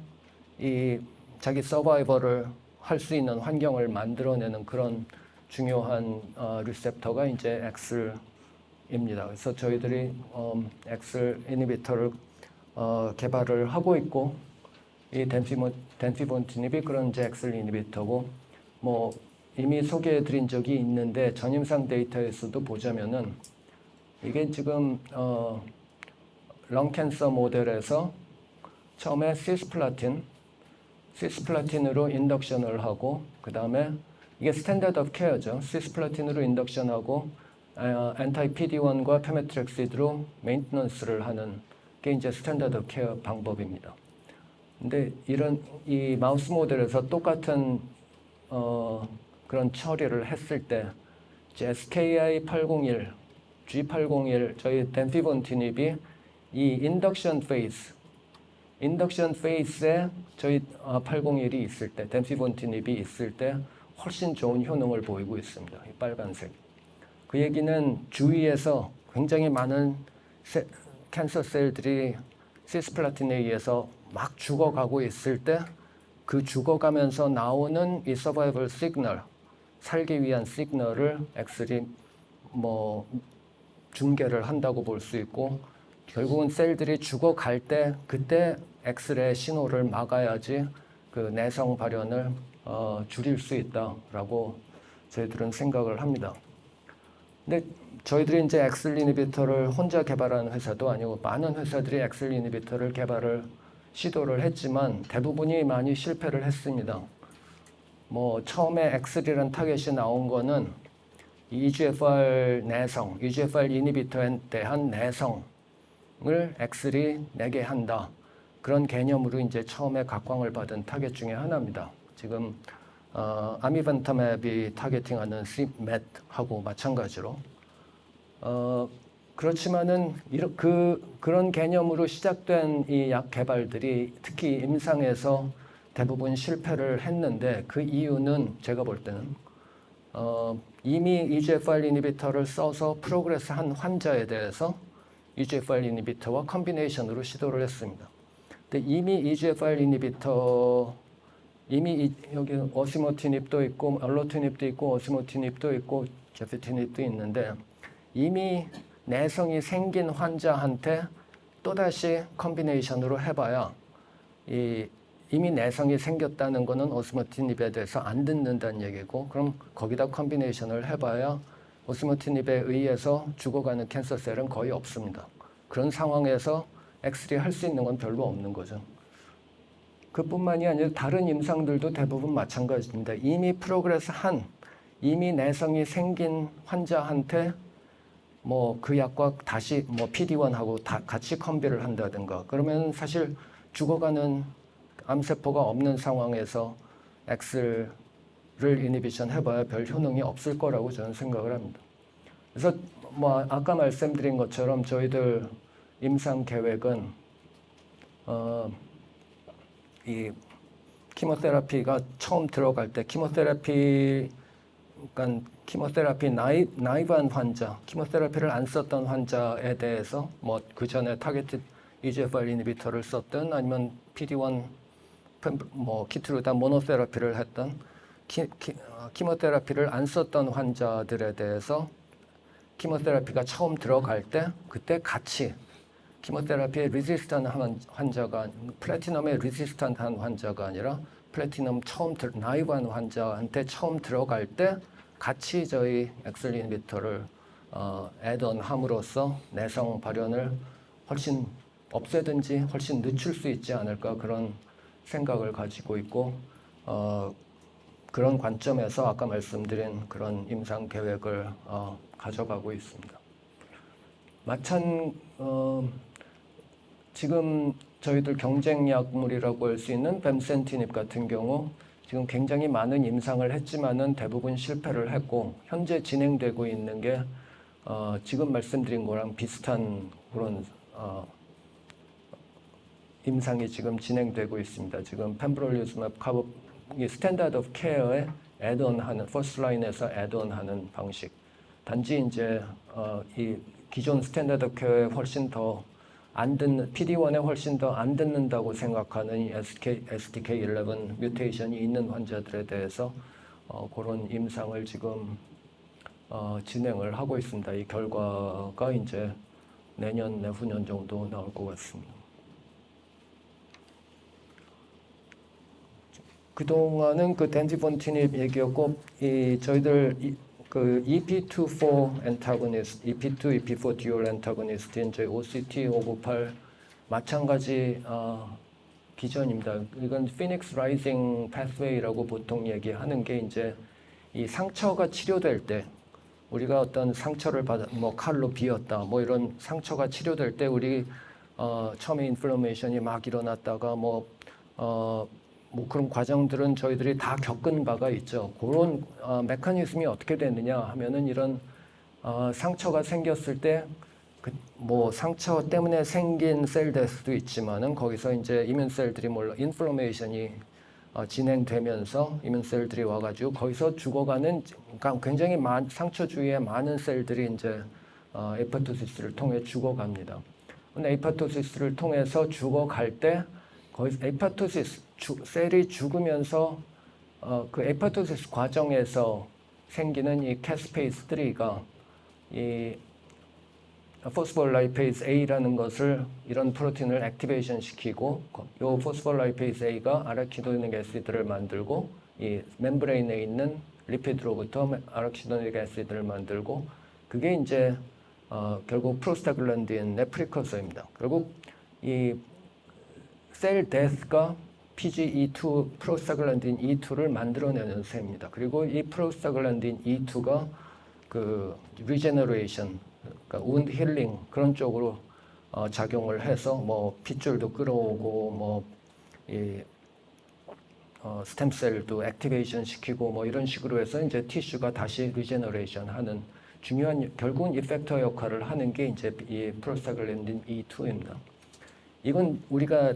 이 자기 서바이벌을 할 수 있는 환경을 만들어내는 그런 중요한 리셉터가 이제 엑슬입니다. 그래서 저희들이 엑슬 이니비터를 개발을 하고 있고 이 덴피본티닙이 그런 이제 엑슬 이니비터고 뭐 이미 소개해드린 적이 있는데 전임상 데이터에서도 보자면은 이게 지금 렁 캔서 모델에서 처음에 시스플라틴으로 인덕션을 하고 그 다음에 이게 스탠다드 오브 케어죠. 시스플라틴으로 인덕션하고 엔타이 PD1과 페메트렉시드로 메인테넌스를 하는 게 이제 스탠다드 오브 케어 방법입니다. 근데 이런 이 마우스 모델에서 똑같은 그런 처리를 했을 때 SKI-801, G801 저희 덴피본티닙이 이 인덕션 페이스에 저희 801이 있을 때 덴피본티닙이 있을 때 훨씬 좋은 효능을 보이고 있습니다. 이 빨간색. 그 얘기는 주위에서 굉장히 많은 캔서 셀들이 시스플라틴에 의해서 막 죽어가고 있을 때 그 죽어가면서 나오는 이 서바이벌 시그널, 살기 위한 시그널을 엑슬이 뭐 중계를 한다고 볼 수 있고 결국은 셀들이 죽어갈 때 그때 엑슬의 신호를 막아야지 그 내성 발현을 줄일 수 있다라고 저희들은 생각을 합니다. 근데 저희들이 이제 엑슬 이니비터를 혼자 개발하는 회사도 아니고 많은 회사들이 엑슬 이니비터를 개발을 시도를 했지만 대부분이 많이 실패를 했습니다. 뭐 처음에 엑슬이라는 타겟이 나온 거는 EGFR 내성, EGFR 이니비터에 대한 내성을 엑슬이 내게 한다. 그런 개념으로 이제 처음에 각광을 받은 타겟 중에 하나입니다. 지금 아미반타맵이 타겟팅하는 CMET하고 마찬가지로 그렇지만은 그런 개념으로 시작된 이 약 개발들이 특히 임상에서 대부분 실패를 했는데 그 이유는 제가 볼 때는 이미 EGFR 이니비터를 써서 프로그레스한 환자에 대해서 EGFR 이니비터와 컨비네이션으로 시도를 했습니다. 근데 이미 EGFR 이니비터 여기 오시모티닙도 있고 얼로티닙도 있고 오시모티닙도 있고 제피티닙도 있는데 이미 내성이 생긴 환자한테 또다시 컨비네이션으로 해봐야 이미 내성이 생겼다는 거는 오시모티닙에 대해서 안 듣는다는 얘기고 그럼 거기다 컨비네이션을 해봐야 오시모티닙에 의해서 죽어가는 캔서셀은 거의 없습니다. 그런 상황에서 엑슬이 할 수 있는 건 별로 없는 거죠. 그뿐만이 아니라 다른 임상들도 대부분 마찬가지입니다. 이미 프로그레스한 이미 내성이 생긴 환자한테 뭐 그 약과 다시 뭐 PD1하고 같이 컨비를 한다든가 그러면 사실 죽어가는 암세포가 없는 상황에서 엑슬을 이니비션 해봐야 별 효능이 없을 거라고 저는 생각을 합니다. 그래서 뭐 아까 말씀드린 것처럼 저희들 임상 계획은 이 키모테라피가 처음 들어갈 때 키모테라피 나이브한 환자, 키모테라피를 안 썼던 환자에 대해서 뭐 그 전에 타겟ted EGFR 이니비터를 썼든 아니면 PD1 뭐 키트루다 모노테라피를 했던 키모테라피를 안 썼던 환자들에 대해서 키모테라피가 처음 들어갈 때 그때 같이 키모테라피에 리지스턴한 환자가 플래티넘에 리지스턴한 환자가 아니라 플래티넘 나이브한 환자한테 처음 들어갈 때 같이 저희 엑슬 이니비터를 애드온 함으로써 내성 발현을 훨씬 없애든지 훨씬 늦출 수 있지 않을까 그런 생각을 가지고 있고 그런 관점에서 아까 말씀드린 그런 임상 계획을 지금 저희들 경쟁 약물이라고 할 수 있는 뱀센티닙 같은 경우 지금 굉장히 많은 임상을 했지만은 대부분 실패를 했고 현재 진행되고 있는 게 지금 말씀드린 거랑 비슷한 그런 임상이 지금 진행되고 있습니다. 지금 펜브롤리즈맵 카보 이 스탠다드 오브 케어에 애드온하는 퍼스트 라인에서 애드온하는 방식. 단지 이제 이 기존 스탠다드 오브 케어에 훨씬 더 안 듣는 PD-1에 훨씬 더 안 듣는다고 생각하는 이 STK11 뮤테이션이 있는 환자들에 대해서 그런 임상을 지금 진행을 하고 있습니다. 이 결과가 이제 내년 내후년 정도 나올 것 같습니다. 그동안은 그 덴지본티닙 얘기였고 저희들 그 EP24 antagonist, EP2, EP4 dual antagonist 이제 OCT598 마찬가지 기전입니다. 이건 피닉스 라이징 패스웨이라고 보통 얘기하는 게 이제 이 상처가 치료될 때 우리가 어떤 상처를 받아 뭐 칼로 비었다 뭐 이런 상처가 치료될 때 우리 처음에 인플레이션이 막 일어났다가 뭐 그런 과정들은 저희들이 다 겪은 바가 있죠. 그런 메커니즘이 어떻게 되느냐 하면은 이런 상처가 생겼을 때 뭐 상처 때문에 생긴 셀 데스도 있지만은 거기서 이제 이뮨셀들이 인플레이션이 진행되면서 이뮨셀들이 와가지고 거기서 죽어가는 그러니까 굉장히 상처 주위에 많은 셀들이 이제 에파토시스를 통해 죽어갑니다. 근데 에파토시스를 통해서 죽어갈 때 거기서 에파토시스 셀이 죽으면서 그 에파토시스 과정에서 생기는 이 캐스페이스 3가 이 포스폴라이페이스 A라는 것을 이런 프로틴을 액티베이션 시키고 이 포스폴라이페이스 A가 아라키도닉 애시드를 만들고 이 멤브레인에 있는 리피드로부터 아라키도닉 애시드를 만들고 그게 이제 결국 프로스타글란딘의 프리커서입니다. 결국 이 셀 데스가 PGE2 프로스타글란딘 E2를 만들어내는 셈입니다. 그리고 이 프로스타글란딘 E2가 그 리제너레이션, 그러니까 우운드 힐링 그런 쪽으로 작용을 해서 뭐 핏줄도 끌어오고 뭐 이 스템셀도 액티베이션 시키고 뭐 이런 식으로 해서 이제 티슈가 다시 리제너레이션 하는 중요한 결국은 이펙터 역할을 하는 게 이제 이 프로스타글란딘 E2입니다. 이건 우리가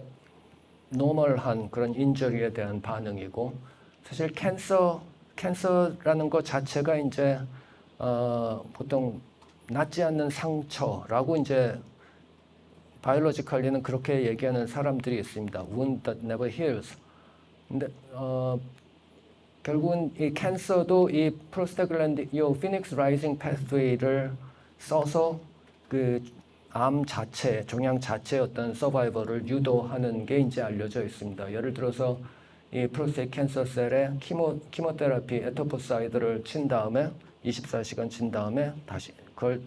노멀한 그런 인저리에 대한 반응이고 사실 캔서라는 것 자체가 이제 보통 낫지 않는 상처라고 이제 바이올로지컬리는 그렇게 얘기하는 사람들이 있습니다. Wound that never heals. 근데 결국은 이 캔서도 이 프로스타글란딘, 이 피닉스 라이징 패스웨이를 써서 그 암 자체, 종양 자체의 어떤 서바이벌을 유도하는 게 이제 알려져 있습니다. 예를 들어서 이 프로스테이트 캔서 셀에 키모테라피 에토포사이드를 친 다음에 24시간 친 다음에 다시 그걸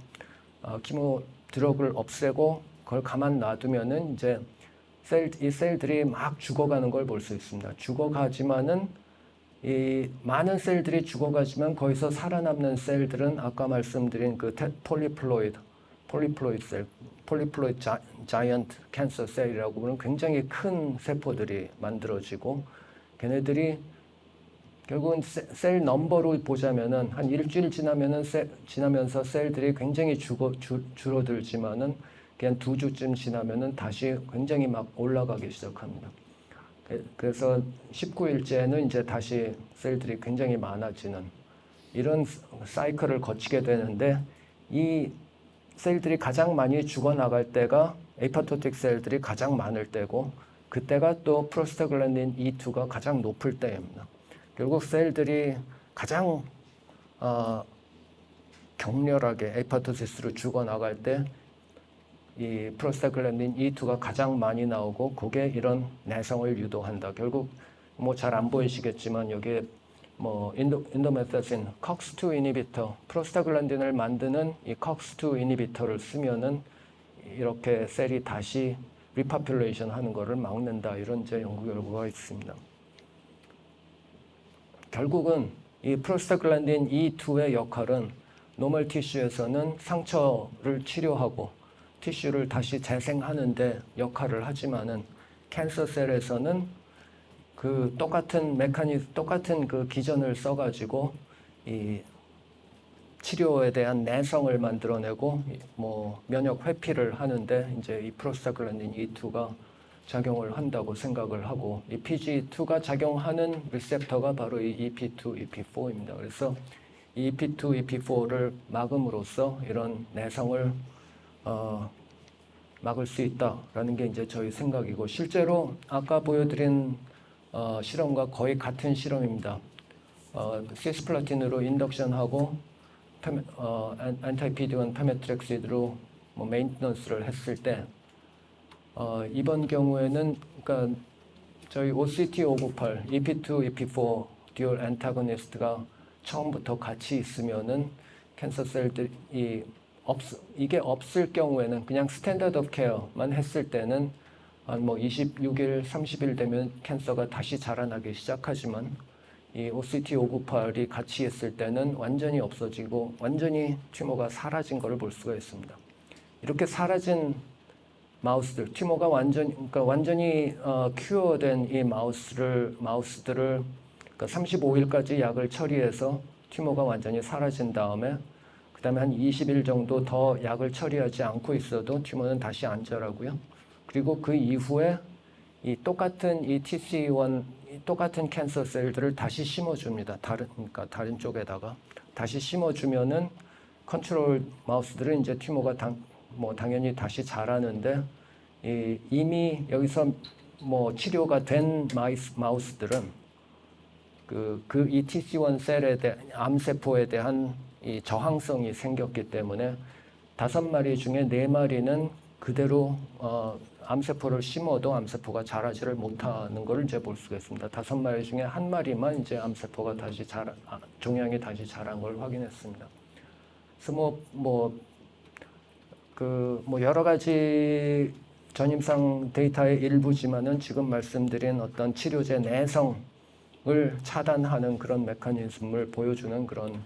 키모 드럭을 없애고 그걸 가만 놔두면은 이제 이 셀들이 막 죽어가는 걸 볼 수 있습니다. 죽어가지만은 이 많은 셀들이 죽어가지만 거기서 살아남는 셀들은 아까 말씀드린 그 폴리플로이드 셀, 폴리플로이드 자이언트 캔서 셀이라고 보는 굉장히 큰 세포들이 만들어지고 걔네들이 결국은 셀 넘버로 보자면은 한 일주일 지나면서 셀들이 굉장히 줄어들지만은 그냥 2주쯤 지나면은 다시 굉장히 막 올라가기 시작합니다. 그래서 19일째는 이제 다시 셀들이 굉장히 많아지는 이런 사이클을 거치게 되는데 이 셀들이 가장 많이 죽어나갈 때가 에파토틱 셀들이 가장 많을 때고 그때가 또 프로스타글란딘 E2가 가장 높을 때입니다. 결국 셀들이 가장 격렬하게 에파토시스로 죽어나갈 때 이 프로스타글란딘 E2가 가장 많이 나오고 그게 이런 내성을 유도한다. 결국 뭐 잘 안 보이시겠지만 여기에 뭐 인도메타신, COX-2 이니비터, 프로스타글란딘을 만드는 이 COX-2 이니비터를 쓰면은 이렇게 셀이 다시 리파퓰레이션 하는 거를 막는다. 이런 이제 연구 결과가 있습니다. 결국은 이 프로스타글란딘 E2의 역할은 노멀 티슈에서는 상처를 치료하고 티슈를 다시 재생하는데 역할을 하지만은 캔서셀에서는 그 똑같은 그 기전을 써가지고 이 치료에 대한 내성을 만들어내고 뭐 면역 회피를 하는데 이제 이 프로스타글란딘 E2가 작용을 한다고 생각을 하고 이 PGE2가 작용하는 리셉터가 바로 이 EP2, EP4입니다. 그래서 이 EP2, EP4를 막음으로써 이런 내성을 막을 수 있다라는 게 이제 저희 생각이고 실제로 아까 보여드린 실험과 거의 같은 실험입니다. 시스플라틴으로 인덕션하고 안타이피디원 페메트렉시드로 뭐 메인터넌스를 했을 때 이번 경우에는 그러니까 저희 OCT598, EP2, EP4 듀얼 안타고니스트가 처음부터 같이 있으면은 캔서 셀들이 이게 없을 경우에는 그냥 스탠다드 오브 케어만 했을 때는 한 뭐 26일, 30일 되면 캔서가 다시 자라나기 시작하지만 이 OCT598이 같이 있을 때는 완전히 없어지고 완전히 튜머가 사라진 것을 볼 수가 있습니다. 이렇게 사라진 마우스들, 튜머가 완전히 큐어된 이 마우스들을 그러니까 35일까지 약을 처리해서 튜머가 완전히 사라진 다음에 그다음에 한 20일 정도 더 약을 처리하지 않고 있어도 튜머는 다시 안 자라고요. 그리고 그 이후에 이 똑같은 이 TC1 똑같은 캔서 셀들을 다시 심어줍니다. 그러니까 다른 쪽에다가 다시 심어주면은 컨트롤 마우스들은 이제 튜머가 당연히 다시 자라는데 이미 여기서 뭐 치료가 된 마우스들은 이 TC1 셀에 대한 암세포에 대한 이 저항성이 생겼기 때문에 5마리 중에 4마리는 그대로 암세포를 심어도 암세포가 자라지를 못하는 것을 이제 볼 수가 있습니다. 5마리 중에 1마리만 이제 암세포가 다시 종양이 다시 자란 걸 확인했습니다. 그래서 여러 가지 전임상 데이터의 일부지만은 지금 말씀드린 어떤 치료제 내성을 차단하는 그런 메커니즘을 보여주는 그런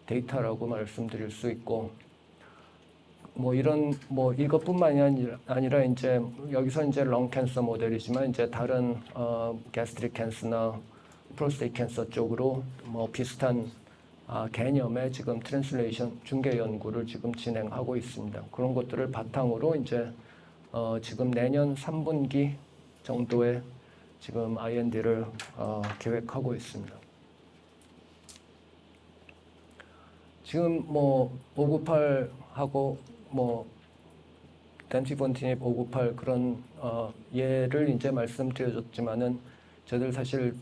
데이터라고 말씀드릴 수 있고 이것뿐만이 아니라 이제 여기서 이제 렁 캔서 모델이지만 이제 다른 가스트릭 캔서나 프로스테이트 캔서 쪽으로 뭐 비슷한 개념의 지금 트랜슬레이션 중개 연구를 지금 진행하고 있습니다. 그런 것들을 바탕으로 이제 지금 내년 3분기 정도에 지금 IND를 계획하고 있습니다. 지금 598하고 덴피본티닙 598 그런 예를 이제 말씀드려줬지만은 저들 사실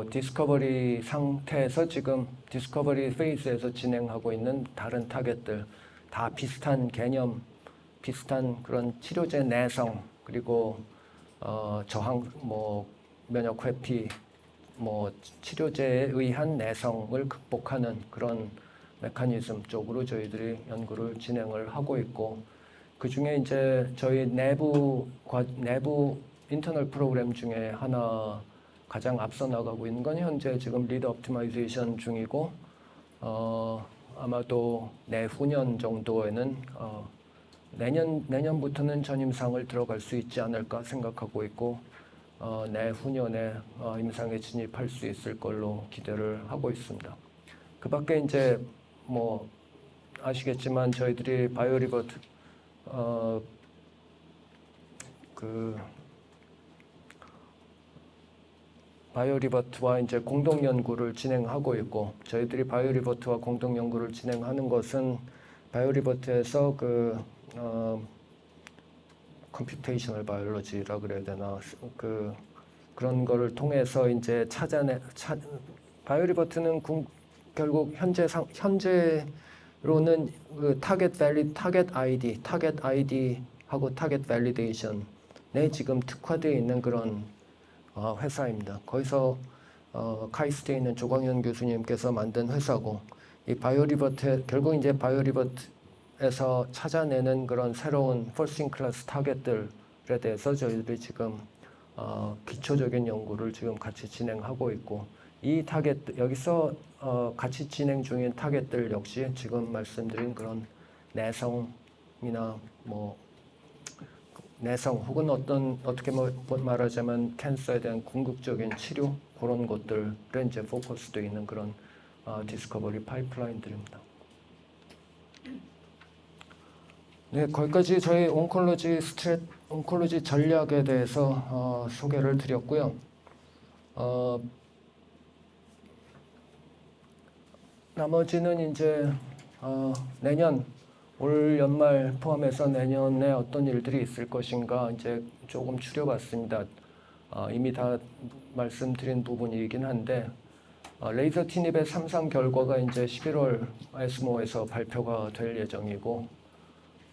디스커버리 상태에서 지금 디스커버리 페이스에서 진행하고 있는 다른 타겟들 다 비슷한 개념, 비슷한 그런 치료제 내성 그리고 저항 면역 회피 치료제에 의한 내성을 극복하는 그런 메커니즘 쪽으로 저희들이 연구를 진행을 하고 있고 그 중에 이제 저희 내부 인터널 프로그램 중에 하나 가장 앞서 나가고 있는 건 현재 지금 리드 옵티마이제이션 중이고 아마도 내후년 정도에는 내년부터는 전임상을 들어갈 수 있지 않을까 생각하고 있고 내후년에 임상에 진입할 수 있을 걸로 기대를 하고 있습니다. 그 밖에 이제 아시겠지만 저희들이 바이오리버트 바이오리버트와 이제 공동 연구를 진행하고 있고 저희들이 바이오리버트와 공동 연구를 진행하는 것은 바이오리버트에서 컴퓨테이셔널 바이올로지라 그래야 되나 그런 거를 통해서 이제 바이오리버트는 결국 현재로는 타겟 아이디하고 타겟 밸리데이션에 지금 특화되어 있는 그런 회사입니다. 거기서 카이스트에 있는 조광현 교수님께서 만든 회사고 이 바이오리버트 결국 이제 바이오리버트에서 찾아내는 그런 새로운 퍼스트 인 클래스 타겟들에 대해서 저희들이 지금 기초적인 연구를 지금 같이 진행하고 있고 이 타겟 여기서 같이 진행 중인 타겟들 역시 지금 말씀드린 그런 내성 내성이나 뭐 내성 혹은 어떻게 말하자면 캔서에 대한 궁극적인 치료 그런 것들에 이제 포커스되어 있는 그런 디스커버리 파이프라인들입니다. 네, 거기까지 저희 온콜로지 전략에 대해서 소개를 드렸고요. 나머지는 이제 내년 올 연말 포함해서 내년에 어떤 일들이 있을 것인가 이제 조금 추려봤습니다. 이미 다 말씀드린 부분이긴 한데 레이저 티닙의 3상 결과가 이제 11월 에스모에서 발표가 될 예정이고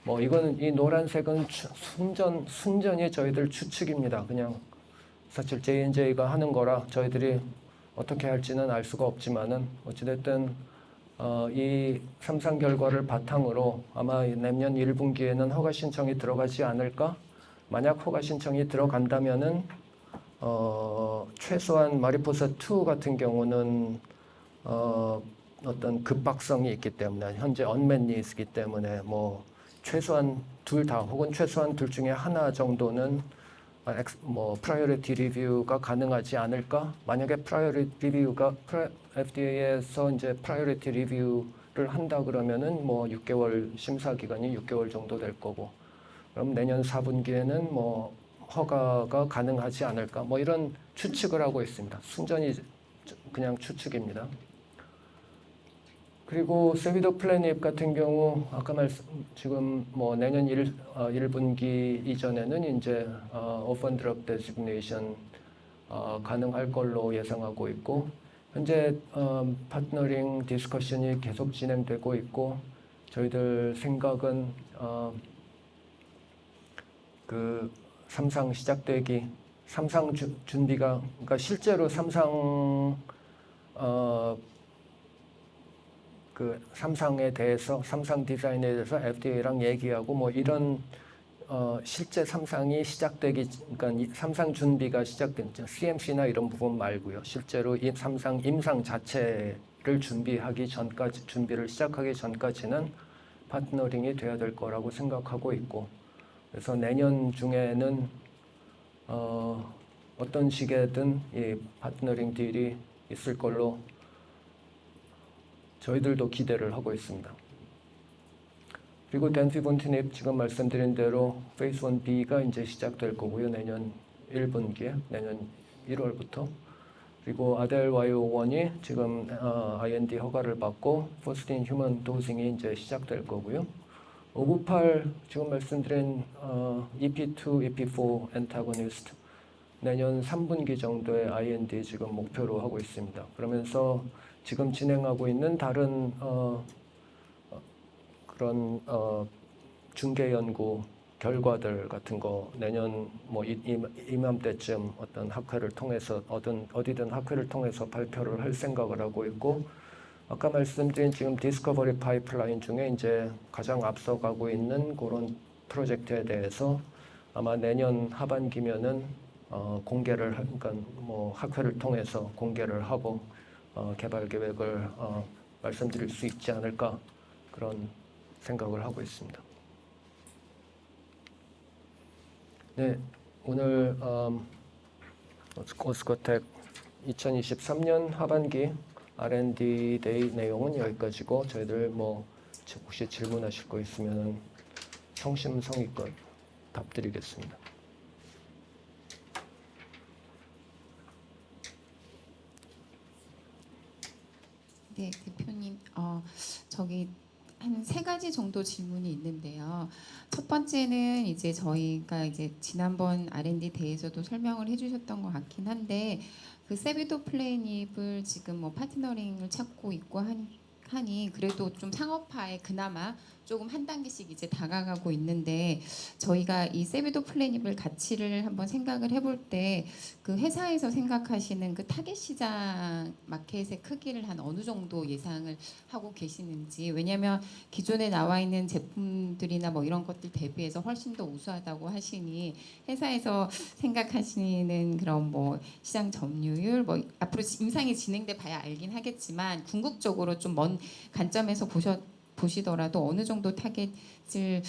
뭐 이거는 이 노란색은 순전히 저희들 추측입니다. 그냥 사실 J&J가 하는 거라 저희들이 어떻게 할지는 알 수가 없지만은 어찌됐든 이 3상 결과를 바탕으로 아마 내년 1분기에는 허가 신청이 들어가지 않을까? 만약 허가 신청이 들어간다면은 최소한 마리포사 2 같은 경우는 어떤 급박성이 있기 때문에 현재 언맨 니즈이기 때문에 뭐 최소한 둘 다 혹은 최소한 둘 중에 하나 정도는 프라이어리티 리뷰가 가능하지 않을까? 만약에 프라이어리티 리뷰가 FDA에서 이제 프라이어리티 리뷰를 한다 그러면은 뭐 6개월 심사 기간이 6개월 정도 될 거고, 그럼 내년 4분기에는 뭐 허가가 가능하지 않을까? 뭐 이런 추측을 하고 있습니다. 순전히 그냥 추측입니다. 그리고 세비도플래닙 같은 경우 아까 지금 뭐 내년 1분기 이전에는 이제 오펀 드럭 데지그네이션 가능할 걸로 예상하고 있고 현재 파트너링 디스커션이 계속 진행되고 있고 저희들 생각은 그 3상 시작되기 3상 준비가 그러니까 실제로 3상 그 3상에 대해서 3상 디자인에 대해서 FDA랑 얘기하고 뭐 이런 실제 3상이 시작되기 그러니까 3상 준비가 시작된 CMC나 이런 부분 말고요. 실제로 이 3상 임상 자체를 준비를 시작하기 전까지는 파트너링이 돼야 될 거라고 생각하고 있고 그래서 내년 중에는 어떤 식이든 이 파트너링 딜이 있을 걸로 저희들도 기대를 하고 있습니다. 그리고 덴피본티닙 지금 말씀드린 대로 페이스 1B가 이제 시작될 거고요. 내년 1분기에 내년 1월부터. 그리고 아델 YO1이 지금 IND 허가를 받고 퍼스트 인 휴먼 도징이 이제 시작될 거고요. 598 지금 말씀드린 EP2, EP4 엔타고니스트 내년 3분기 정도의 IND 지금 목표로 하고 있습니다. 그러면서 지금 진행하고 있는 다른 그런 중개 연구 결과들 같은 거 내년 뭐 이맘때쯤 어떤 학회를 통해서 어디든 학회를 통해서 발표를 할 생각을 하고 있고 아까 말씀드린 지금 디스커버리 파이프라인 중에 이제 가장 앞서가고 있는 그런 프로젝트에 대해서 아마 내년 하반기면은 공개를 그러니까 뭐 학회를 통해서 공개를 하고 개발 계획을 말씀드릴 수 있지 않을까 그런 생각을 하고 있습니다. 네, 오늘 오스코텍 2023년 하반기 R&D 데이 내용은 여기까지고 저희들 뭐 혹시 질문하실 거 있으면 성심성의껏 답드리겠습니다. 네, 대표님, 저기 한 3가지 정도 질문이 있는데요. 첫 번째는 이제 저희가 이제 지난번 R&D 대회에서도 설명을 해주셨던 것 같긴 한데 그 세비도플래닙을 지금 뭐 파트너링을 찾고 있고 하니 그래도 좀 상업화에 그나마 조금 한 단계씩 이제 다가가고 있는데 저희가 이 세비도플래닙을 가치를 한번 생각을 해볼 때 그 회사에서 생각하시는 그 타겟 시장 마켓의 크기를 한 어느 정도 예상을 하고 계시는지 왜냐하면 기존에 나와 있는 제품들이나 뭐 이런 것들 대비해서 훨씬 더 우수하다고 하시니 회사에서 생각하시는 그런 뭐 시장 점유율 뭐 앞으로 임상이 진행돼 봐야 알긴 하겠지만 궁극적으로 좀 먼 관점에서 보시더라도 어느 정도 타겟을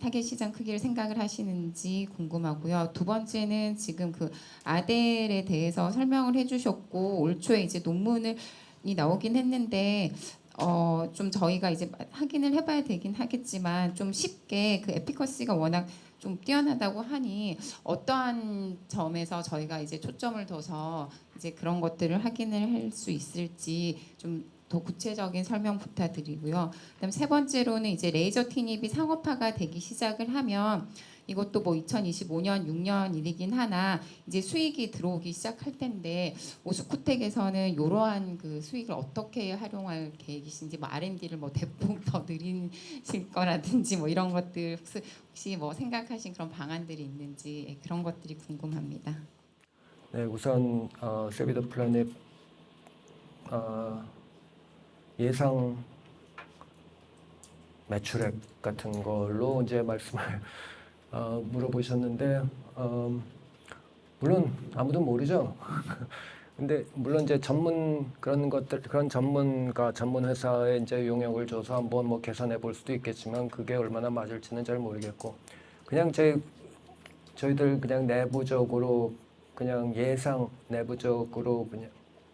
타겟 시장 크기를 생각을 하시는지 궁금하고요. 두 번째는 지금 그 아델에 대해서 설명을 해주셨고 올 초에 이제 논문이 나오긴 했는데 좀 저희가 이제 확인을 해봐야 되긴 하겠지만 좀 쉽게 그 에피커시가 워낙 좀 뛰어나다고 하니 어떠한 점에서 저희가 이제 초점을 둬서 이제 그런 것들을 확인을 할 수 있을지 좀 더 구체적인 설명 부탁드리고요. 그다음 세 번째로는 이제 레이저 티닙이 상업화가 되기 시작을 하면 이것도 뭐 2025년 6년 일이긴 하나 이제 수익이 들어오기 시작할 텐데 오스쿠텍에서는 이러한 그 수익을 어떻게 활용할 계획이신지 뭐 R&D를 뭐 대폭 더 늘리실 거라든지 뭐 이런 것들 혹시 뭐 생각하신 그런 방안들이 있는지 그런 것들이 궁금합니다. 네, 우선 세비드 플래닛 예상 매출액 같은 걸로 이제 말씀을 물어보셨는데 물론 아무도 모르죠. 근데 물론 이제 그런 전문가 전문 회사에 이제 용역을 줘서 한번 뭐 계산해 볼 수도 있겠지만 그게 얼마나 맞을지는 잘 모르겠고 그냥 저희들 그냥 내부적으로 그냥 내부적으로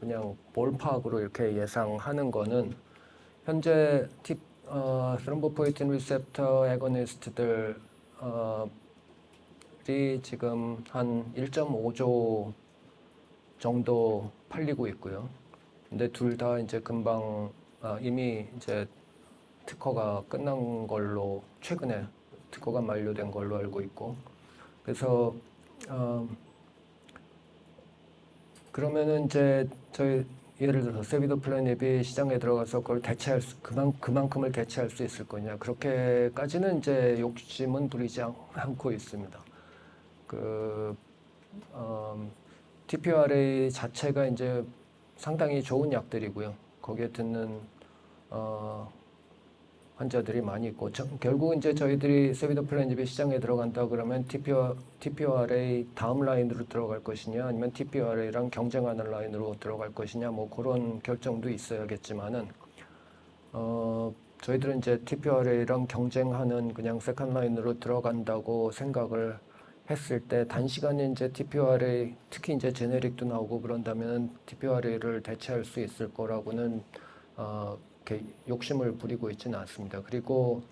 그냥 볼팍으로 이렇게 예상하는 거는 현재 스롬보포이틴 리셉터 애거니스트들이 지금 한 1.5조 정도 팔리고 있고요. 근데 둘 다 이제 금방 이미 이제 특허가 끝난 걸로 최근에 특허가 만료된 걸로 알고 있고 그래서 그러면은 이제 저희 예를 들어서 세비도 플래닛이 시장에 들어가서 그걸 그만큼을 대체할 수 있을 거냐 그렇게까지는 이제 욕심은 부리지 않고 있습니다. TPRA 자체가 이제 상당히 좋은 약들이고요. 거기에 듣는 환자들이 많이 있고 결국 이제 저희들이 세비도플래닙이 시장에 들어간다 그러면 TPRA 다음 라인으로 들어갈 것이냐 아니면 TPRA랑 경쟁하는 라인으로 들어갈 것이냐 뭐 그런 결정도 있어야겠지만은 저희들은 이제 TPRA랑 경쟁하는 그냥 세컨 라인으로 들어간다고 생각을 했을 때 단시간에 이제 TPRA 특히 이제 제네릭도 나오고 그런다면 TPRA를 대체할 수 있을 거라고는 이렇게 욕심을 부리고 있지는 않습니다. 그리고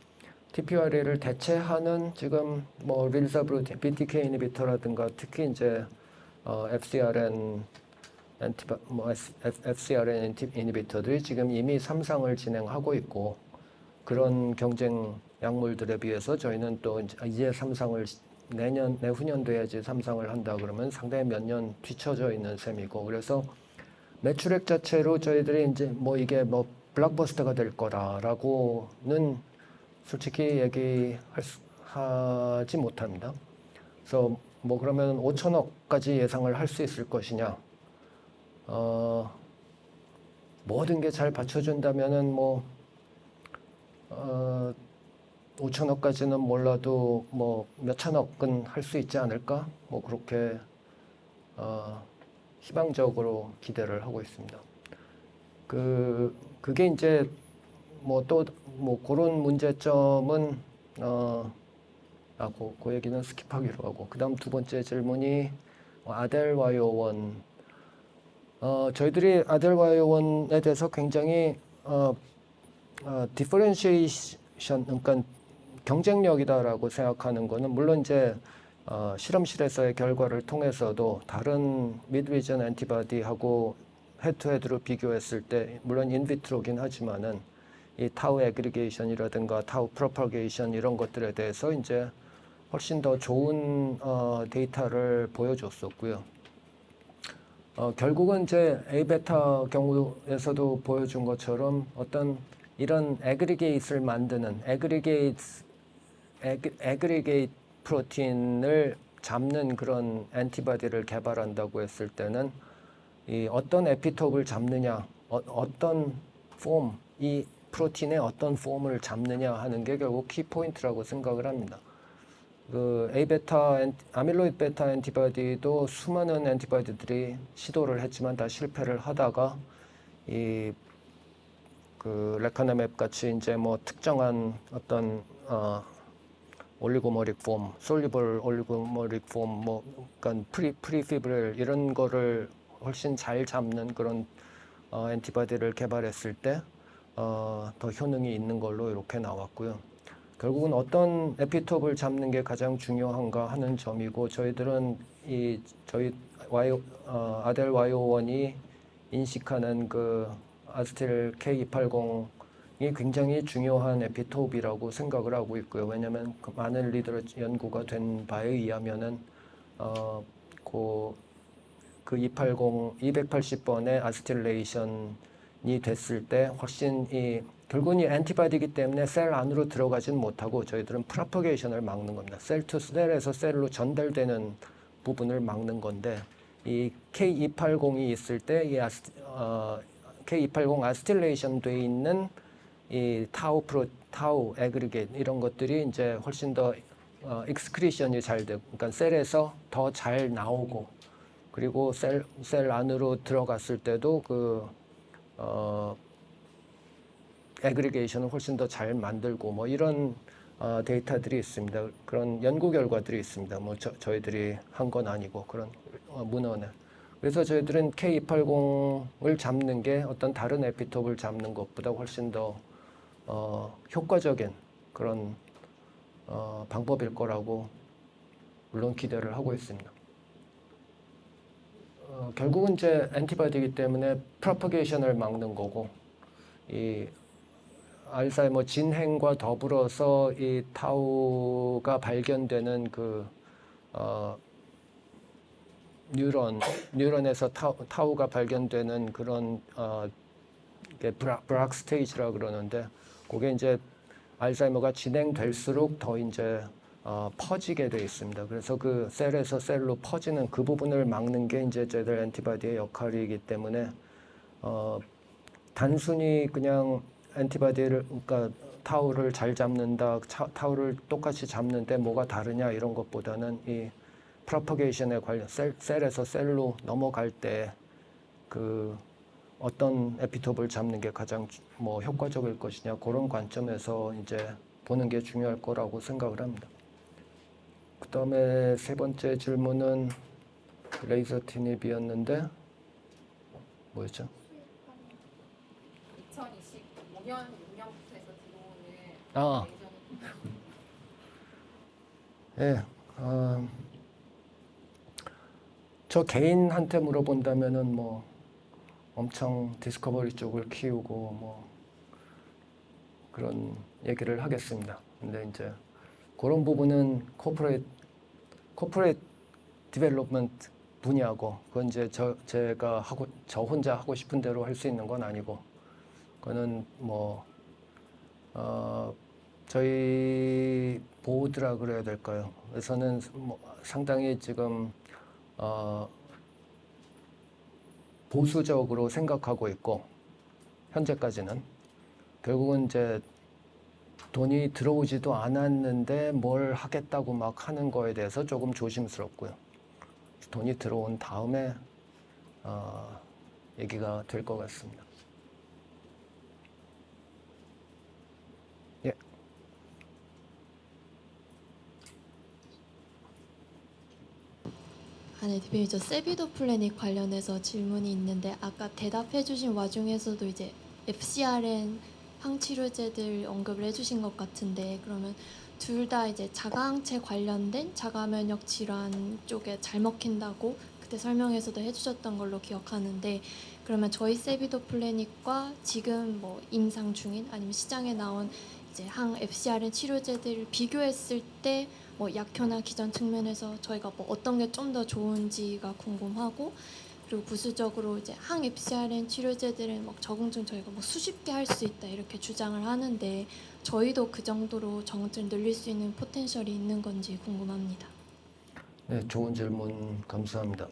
TPRA를 대체하는 지금 뭐 릴사브루 BTK 이니비터라든가 특히 이제 FcRn 이니비터들이 지금 이미 3상을 진행하고 있고 그런 경쟁 약물들에 비해서 저희는 또 이제 3상을 내후년도에 이제 3상을 한다 그러면 상당히 몇 년 뒤처져 있는 셈이고 그래서 매출액 자체로 저희들이 이제 뭐 이게 뭐 블록버스터가 될 거라고는 솔직히 하지 못합니다. 그래서 뭐 그러면 5천억까지 예상을 할 수 있을 것이냐? 모든 게 잘 받쳐준다면은 뭐 5천억까지는 몰라도 뭐 몇천억은 할 수 있지 않을까? 뭐 그렇게 희망적으로 기대를 하고 있습니다. 그게 이제 뭐 또 뭐 그런 문제점은 그 얘기는 스킵하기로 하고 그다음 두 번째 질문이 아델와이오1 저희들이 아델와이오1에 대해서 굉장히 디퍼런시에이션 그러니까 경쟁력이다라고 생각하는 거는 물론 이제 실험실에서의 결과를 통해서도 다른 미드비전 엔티바디하고 헤드투헤드로 비교했을 때 물론 인비트로긴 하지만은 이 타우 애그리게이션이라든가 타우 프로파게이션 이런 것들에 대해서 이제 훨씬 더 좋은 데이터를 보여줬었고요. 결국은 이제 A베타 경우에서도 보여준 것처럼 어떤 이런 애그리게이트를 만드는 애그리게이트 프로틴을 잡는 그런 엔티바디를 개발한다고 했을 때는 이 어떤 에피톱을 잡느냐, 어떤 폼, 이 프로틴의 어떤 폼을 잡느냐 하는 게 결국 키 포인트라고 생각을 합니다. 아밀로이드 베타 엔티바디도 수많은 엔티바디들이 시도를 했지만 다 실패를 하다가 레카네맵 같이 이제 뭐 특정한 어떤 올리고머릭 폼, 솔리블 올리고머릭 폼, 뭐 그러니까 프리피브릴 이런 거를 훨씬 잘 잡는 그런 엔티바디를 개발했을 때 더 효능이 있는 걸로 이렇게 나왔고요. 결국은 어떤 에피톱을 잡는 게 가장 중요한가 하는 점이고, 저희들은 저희 아델 Y51이 인식하는 그 아스텔 K280이 굉장히 중요한 에피톱이라고 생각을 하고 있고요. 왜냐하면 그 많은 연구가 된 바에 의하면은 그 280번의 아스틸레이션이 됐을 때 훨씬 결국은 이 엔티바디이기 때문에 셀 안으로 들어가지는 못하고 저희들은 프로퍼게이션을 막는 겁니다. 셀 투 셀에서 셀로 전달되는 부분을 막는 건데, 이 K280이 있을 때 이 K280 아스틸레이션 돼 있는 이 타우 애그리게이트 이런 것들이 이제 훨씬 더 익스크리션이 잘 되고, 그러니까 셀에서 더 잘 나오고, 그리고 셀 안으로 들어갔을 때도 애그리게이션을 훨씬 더 잘 만들고, 뭐 이런 데이터들이 있습니다. 그런 연구 결과들이 있습니다. 뭐 저희들이 한 건 아니고 그런 문헌에. 그래서 저희들은 K280을 잡는 게 어떤 다른 에피톱을 잡는 것보다 훨씬 더 효과적인 그런 방법일 거라고 물론 기대를 하고 있습니다. 결국은 이제 엔티바디이기 때문에 프로퍼게이션을 막는 거고, 이 알츠하이머 진행과 더불어서 이 타우가 발견되는 그 뉴런에서 타우가 발견되는 그런 브락 스테이지라 그러는데, 그게 이제 알츠하이머가 진행될수록 더 이제 퍼지게 돼 있습니다. 그래서 그 셀에서 셀로 퍼지는 그 부분을 막는 게 이제 저희들 엔티바디의 역할이기 때문에 단순히 그냥 엔티바디를, 그러니까 타우를 잘 잡는다, 타우를 똑같이 잡는데 뭐가 다르냐 이런 것보다는 이 프로퍼게이션에 관련 셀에서 셀로 넘어갈 때 그 어떤 에피톱을 잡는 게 가장 뭐 효과적일 것이냐, 그런 관점에서 이제 보는 게 중요할 거라고 생각을 합니다. 그 다음에 세 번째 질문은 레이저 티닙이었는데 뭐였죠? 2025년 6년부터 해서 들어오는 아, 예, 저 개인한테 물어본다면은 뭐 엄청 디스커버리 쪽을 키우고 뭐 그런 얘기를 하겠습니다. 근데 이제 그런 부분은 코퍼레이트 디벨롭먼트 분야고, 그건 이제 저 혼자 하고 싶은 대로 할 수 있는 건 아니고, 그거는 뭐 저희 보드라 그래야 될까요? 그래서는 뭐 상당히 지금 보수적으로 생각하고 있고, 현재까지는 결국은 이제 돈이 들어오지도 않았는데 뭘 하겠다고 막 하는 거에 대해서 조금 조심스럽고요. 돈이 들어온 다음에 얘기가 될 것 같습니다. 예. 네, 대표님, 저 세비도 플래닛 관련해서 질문이 있는데, 아까 대답해주신 와중에서도 이제 FcRn 항치료제들 언급을 해주신 것 같은데, 그러면 둘 다 이제 자가항체 관련된 자가면역 질환 쪽에 잘 먹힌다고 그때 설명에서도 해주셨던 걸로 기억하는데, 그러면 저희 세비도 플래닛과 지금 뭐 임상 중인 아니면 시장에 나온 이제 항 FcRn 치료제들을 비교했을 때 뭐 약효나 기전 측면에서 저희가 뭐 어떤 게 좀 더 좋은지가 궁금하고, 그리고 부수적으로 이제 항 FcRn 치료제들은 막 적응증 저희가 뭐 수십 개 할 수 있다 이렇게 주장을 하는데, 저희도 그 정도로 적응증 늘릴 수 있는 포텐셜이 있는 건지 궁금합니다. 네, 좋은 질문 감사합니다.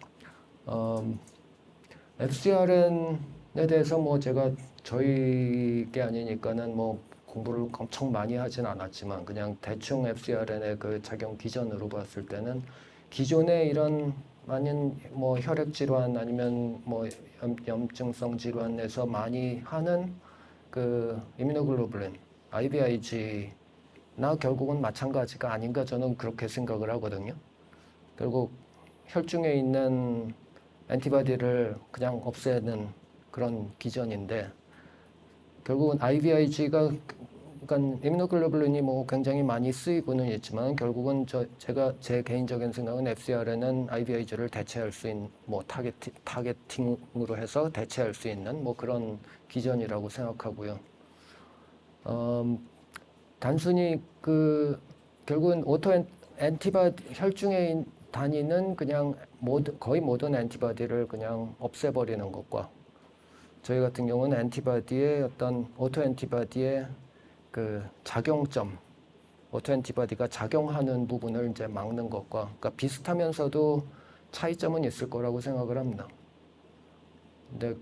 FcRn에 대해서 뭐 제가 저희 게 아니니까는 뭐 공부를 엄청 많이 하진 않았지만, 그냥 대충 FcRn의 그 작용 기전으로 봤을 때는 기존의 이런 많은 뭐 혈액 질환 아니면 뭐 염증성 질환에서 많이 하는 그 이뮤노글로불린 IVIG 결국은 마찬가지가 아닌가 저는 그렇게 생각을 하거든요. 결국 혈중에 있는 엔티바디를 그냥 없애는 그런 기전인데 결국은 IVIG가 그러니까 이뮤노글로불린이 뭐 굉장히 많이 쓰이고는 있지만 결국은 제가 제 개인적인 생각은 FcRN은 IVIG를 대체할 수 있는 뭐 타겟팅으로 해서 대체할 수 있는 뭐 그런 기전이라고 생각하고요. 단순히 그 결국은 엔티바디 혈중에 다니는 그냥 거의 모든 엔티바디를 그냥 없애버리는 것과 저희 같은 경우는 오토 엔티바디의 그 작용점, 오토 엔티바디가 작용하는 부분을 이제 막는 것과 그러니까 비슷하면서도 차이점은 있을 거라고 생각을 합니다. 근데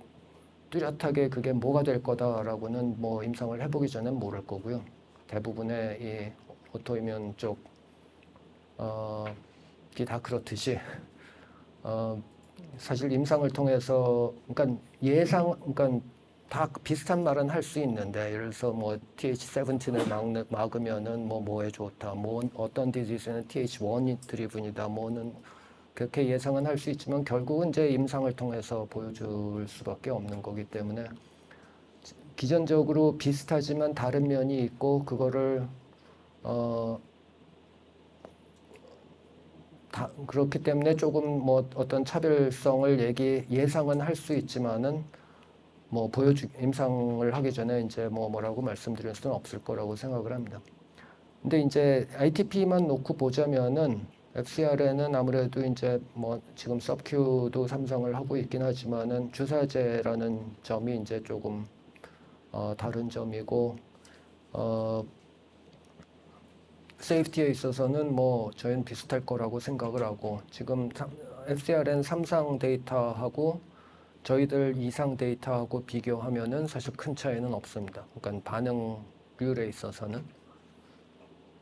뚜렷하게 그게 뭐가 될 거다라고는 뭐 임상을 해보기 전엔 모를 거고요. 대부분의 이 오토이뮨 쪽이 다 그렇듯이 사실 임상을 통해서 그러니까 다 비슷한 말은 할 수 있는데 예를 들어서 뭐 TH17을 막으면은 뭐에 좋다, 뭐 어떤 디지즈는 TH1이 드리븐이다, 뭐는 그렇게 예상은 할 수 있지만 결국은 이제 임상을 통해서 보여줄 수밖에 없는 거기 때문에 기전적으로 비슷하지만 다른 면이 있고 그거를 그렇기 때문에 조금 뭐 어떤 차별성을 예상은 할 수 있지만은 뭐 임상을 하기 전에 이제 뭐라고 말씀드릴 수는 없을 거라고 생각을 합니다. 근데 이제 ITP만 놓고 보자면은 FcRN은 아무래도 이제 뭐 지금 서큐도 삼성을 하고 있긴 하지만은 주사제라는 점이 이제 조금 다른 점이고 세이프티에 있어서는 뭐 저희는 비슷할 거라고 생각을 하고 지금 FcRN 3상 데이터하고 저희들 2상 데이터하고 비교하면은 사실 큰 차이는 없습니다. 그러니까 반응률에 있어서는.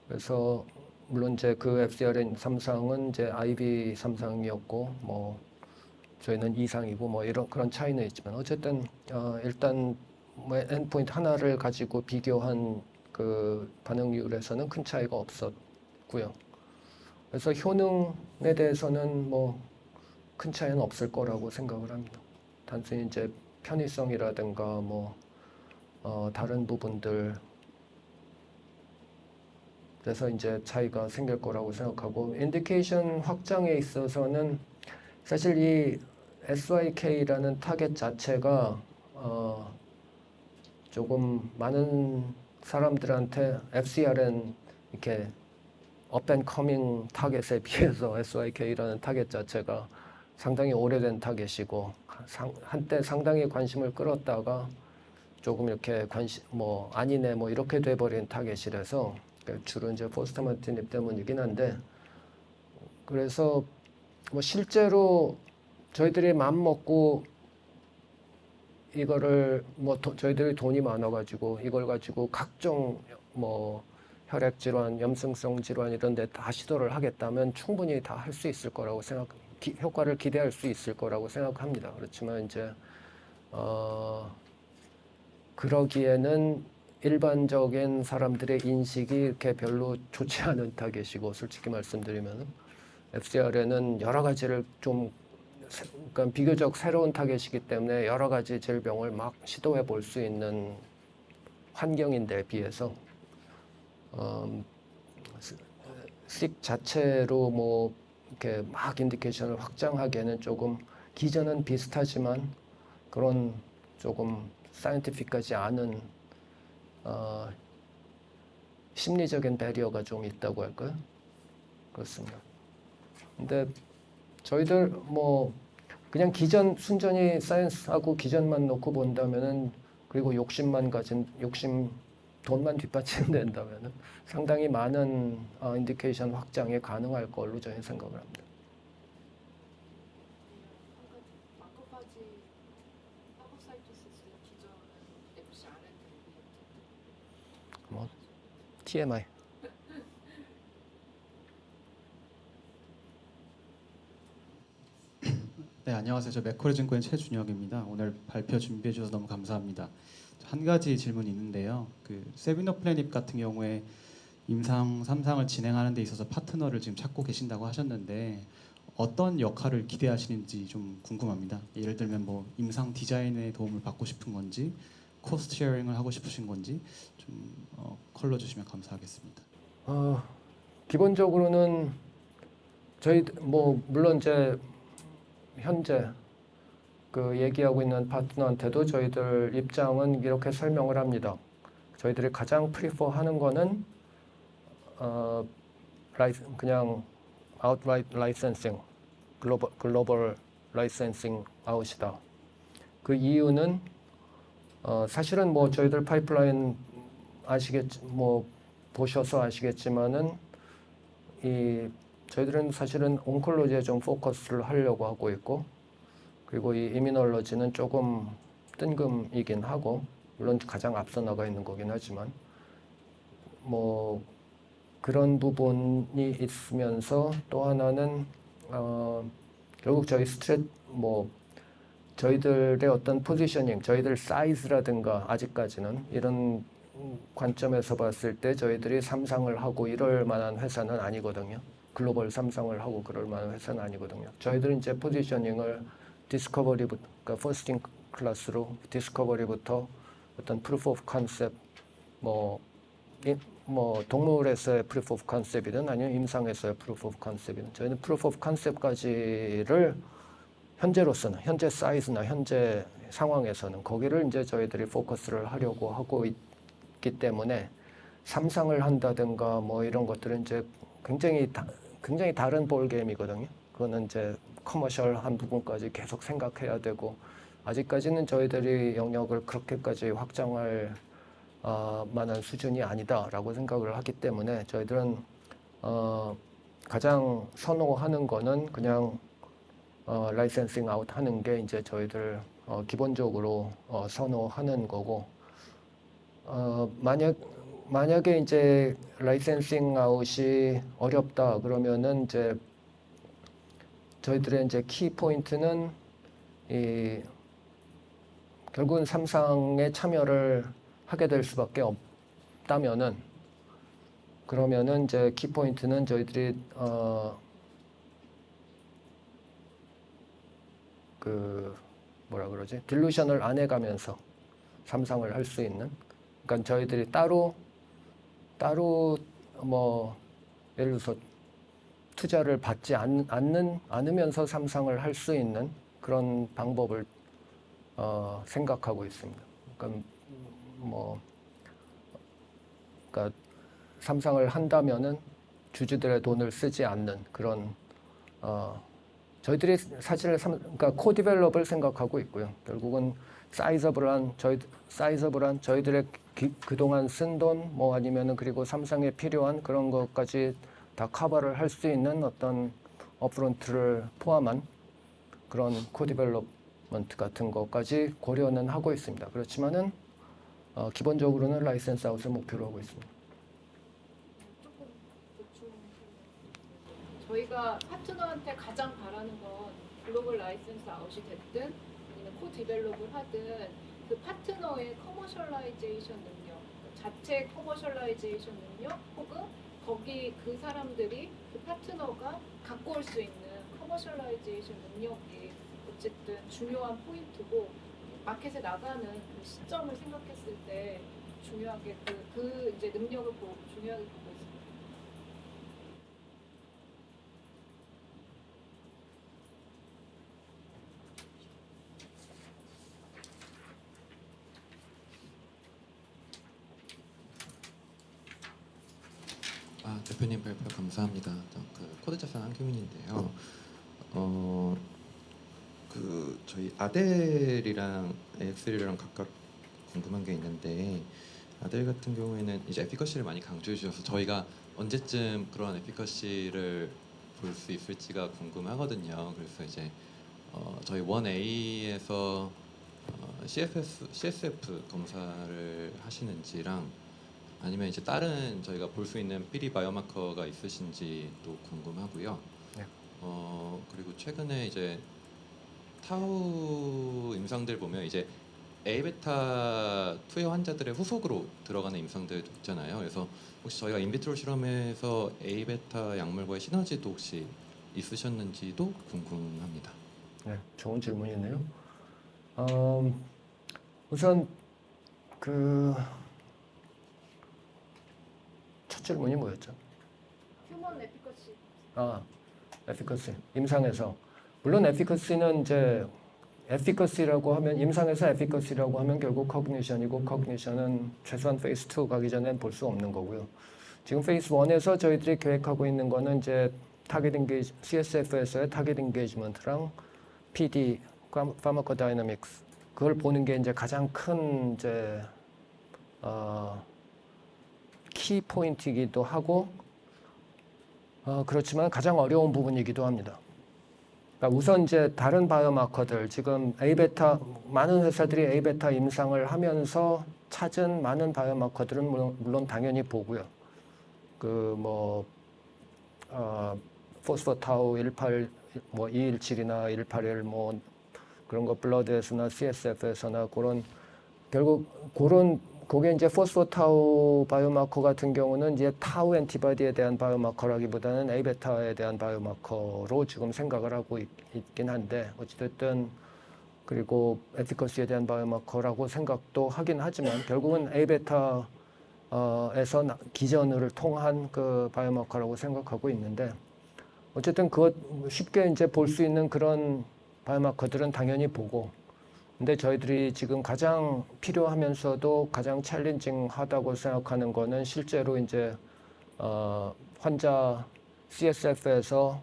그래서 물론 이제 그 FcRN 3상은 이제 IV 3상이었고 뭐 저희는 2상이고 뭐 그런 차이는 있지만 어쨌든 일단 뭐 엔포인트 하나를 가지고 비교한 그 반응률에서는 큰 차이가 없었고요. 그래서 효능에 대해서는 뭐 큰 차이는 없을 거라고 생각을 합니다. 단순히 이제 편의성이라든가 뭐 다른 부분들 그래서 이제 차이가 생길 거라고 생각하고 인디케이션 확장에 있어서는 사실 이 SYK라는 타겟 자체가 조금 많은 사람들한테 FcRN 이렇게 업앤커밍 타겟에 비해서 SYK라는 타겟 자체가 상당히 오래된 타겟이고 한때 상당히 관심을 끌었다가 조금 이렇게 뭐 아니네 뭐 이렇게 돼버린 타겟이라서 주로 이제 포스타마티닙 때문이긴 한데 그래서 뭐 실제로 저희들이 마음 먹고 이거를 뭐 저희들이 돈이 많아가지고 이걸 가지고 각종 뭐 혈액 질환, 염증성 질환 이런 데 다 시도를 하겠다면 충분히 다 할 수 있을 거라고 효과를 기대할 수 있을 거라고 생각합니다. 그렇지만 이제 그러기에는 일반적인 사람들의 인식이 이렇게 별로 좋지 않은 타겟이고 솔직히 말씀드리면 FcRN은 여러 가지를 좀 그러니까 비교적 새로운 타겟이기 때문에 여러 가지 질병을 막 시도해 볼 수 있는 환경인데 비해서 식 자체로 뭐 이렇게 막 인디케이션을 확장하기에는 조금 기전은 비슷하지만 그런 조금 사이언티픽하지 않은 심리적인 배리어가 좀 있다고 할까요? 그렇습니다. 근데 저희들 뭐 그냥 순전히 사이언스하고 기전만 놓고 본다면은 그리고 돈만 뒷받침 된다면은 상당히 많은 인디케이션 확장이 가능할 걸로 저희는 생각을 합니다. 뭐 TMI. 네, 안녕하세요. 저 맥쿼리 증권의 최준혁입니다. 오늘 발표 준비해 주셔서 너무 감사합니다. 한 가지 질문이 있는데요. 그 세비노플래닙 같은 경우에 임상 3상을 진행하는 데 있어서 파트너를 지금 찾고 계신다고 하셨는데 어떤 역할을 기대하시는지 좀 궁금합니다. 예를 들면 뭐 임상 디자인에 도움을 받고 싶은 건지 코스트 쉐어링을 하고 싶으신 건지 좀 컬러 주시면 감사하겠습니다. 기본적으로는 저희 뭐 물론 이제 현재 그 얘기하고 있는 파트너한테도 저희들 입장은 이렇게 설명을 합니다. 저희들이 가장 프리퍼하는 거는 그냥 outright licensing, 글로벌 라이센싱 아웃이다. 그 이유는 사실은 뭐 저희들 파이프라인 뭐 보셔서 아시겠지만은 저희들은 사실은 온콜로지에 좀 포커스를 하려고 하고 있고, 그리고 이 이뮤놀로지는 조금 뜬금이긴 하고, 물론 가장 앞서 나가 있는 거긴 하지만 뭐 그런 부분이 있으면서 또 하나는 결국 저희들의 어떤 포지셔닝, 저희들 사이즈라든가 아직까지는 이런 관점에서 봤을 때 저희들이 3상을 하고 이럴 만한 회사는 아니거든요. 글로벌 3상을 하고 그럴 만한 회사는 아니거든요. 저희들은 이제 포지셔닝을 디스커버리부터, 그러니까 퍼스팅 클래스로 디스커버리부터 어떤 프루프 오브 컨셉, 뭐 동물에서의 프루프 오브 컨셉이든 아니면 임상에서의 프루프 오브 컨셉이든 저희는 프루프 오브 컨셉까지를 현재로서는 현재 사이즈나 현재 상황에서는 거기를 이제 저희들이 포커스를 하려고 하고 있기 때문에 3상을 한다든가 뭐 이런 것들은 이제 굉장히 다른 볼 게임이거든요. 그거는 이제 커머셜한 부분까지 계속 생각해야 되고 아직까지는 저희들이 영역을 그렇게까지 확장할 만한 수준이 아니다라고 생각을 하기 때문에 저희들은 가장 선호하는 거는 그냥 라이센싱 아웃 하는 게 이제 저희들 기본적으로 선호하는 거고, 만약에 이제 라이센싱 아웃이 어렵다 그러면은 이제 저희들의 이제 키 포인트는 결국은 3상에 참여를 하게 될 수밖에 없다면은, 그러면은 이제 키 포인트는 저희들이 딜루션을 안 해가면서 3상을 할 수 있는, 그러니까 저희들이 따로 뭐 예를 들어서 투자를 받지 않으면서 3상을 할 수 있는 그런 방법을 생각하고 있습니다. 그러니까 3상을 한다면은 주주들의 돈을 쓰지 않는 그런 저희들이 사실 그러니까 코디벨롭을 생각하고 있고요. 결국은 사이저블한 저희들의 그동안 쓴 돈 뭐 아니면은 그리고 3상에 필요한 그런 것까지 다 커버를 할 수 있는 어떤 업프론트를 포함한 그런 코디벨롭먼트 같은 것까지 고려는 하고 있습니다. 그렇지만은 기본적으로는 라이센스 아웃을 목표로 하고 있습니다. 조금 보충. 저희가 파트너한테 가장 바라는 건 글로벌 라이센스 아웃이 됐든 아니면 코디벨롭을 하든 그 파트너의 커머셜라이제이션 능력, 자체 커머셜라이제이션 능력 혹은 거기 그 사람들이 그 파트너가 갖고 올 수 있는 커머셜라이제이션 능력이 어쨌든 중요한 포인트고, 마켓에 나가는 그 시점을 생각했을 때 중요하게 그 이제 능력을 중요하게 보고 있습니다. 대표님 발표 감사합니다. 그 코드자산 한규민인데요. 저희 아델이랑 AX3랑 각각 궁금한 게 있는데, 아델 같은 경우에는 이제 에피커시를 많이 강조해 주셔서 저희가 언제쯤 그런 에피커시를 볼 수 있을지가 궁금하거든요. 그래서 이제 저희 1A에서 CSF 검사를 하시는지랑 아니면 이제 다른 저희가 볼 수 있는 삐리 바이오마커가 있으신지도 궁금하고요. 네. 그리고 최근에 이제 타우 임상들 보면 이제 A베타 2의 환자들의 후속으로 들어가는 임상들도 있잖아요. 그래서 혹시 저희가 인비트로 실험에서 A베타 약물과의 시너지도 혹시 있으셨는지도 궁금합니다. 네, 좋은 질문이네요. 우선 그 첫 질문이 뭐였죠? 휴먼 에피커시. 에피커시 임상에서 물론 에피커시는 이제 에피커시라고 하면 임상에서 에피커시라고 하면 결국 커그니션이고 커그니션은 최소한 페이스 2 가기 전엔 볼 수 없는 거고요. 지금 페이스 1에서 저희들이 계획하고 있는 거는 이제 타겟 인게이지 CSF에서의 타겟 인게이지먼트랑 PD 파마코다이너믹스 그걸 보는 게 이제 가장 큰 이제 키 포인트이기도 하고 그렇지만 가장 어려운 부분이기도 합니다. 그러니까 우선 이제 다른 바이오마커들 지금 A베타 많은 회사들이 A베타 임상을 하면서 찾은 많은 바이오마커들은 물론 당연히 보고요. 그 뭐 포스포타우 18 뭐 217이나 181 뭐 그런 거 블러드에서나 CSF에서나 그런 결국 그게 이제 포스포타우 바이오마커 같은 경우는 이제 타우 엔티바디에 대한 바이오마커라기보다는 A베타에 대한 바이오마커로 지금 생각을 하고 있긴 한데 어찌됐든 그리고 에피커시에 대한 바이오마커라고 생각도 하긴 하지만 결국은 A베타에서 기전을 통한 그 바이오마커라고 생각하고 있는데 어쨌든 그것 쉽게 이제 볼 수 있는 그런 바이오마커들은 당연히 보고 근데 저희들이 지금 가장 필요하면서도 가장 챌린징하다고 생각하는 거는 실제로 이제 환자 CSF에서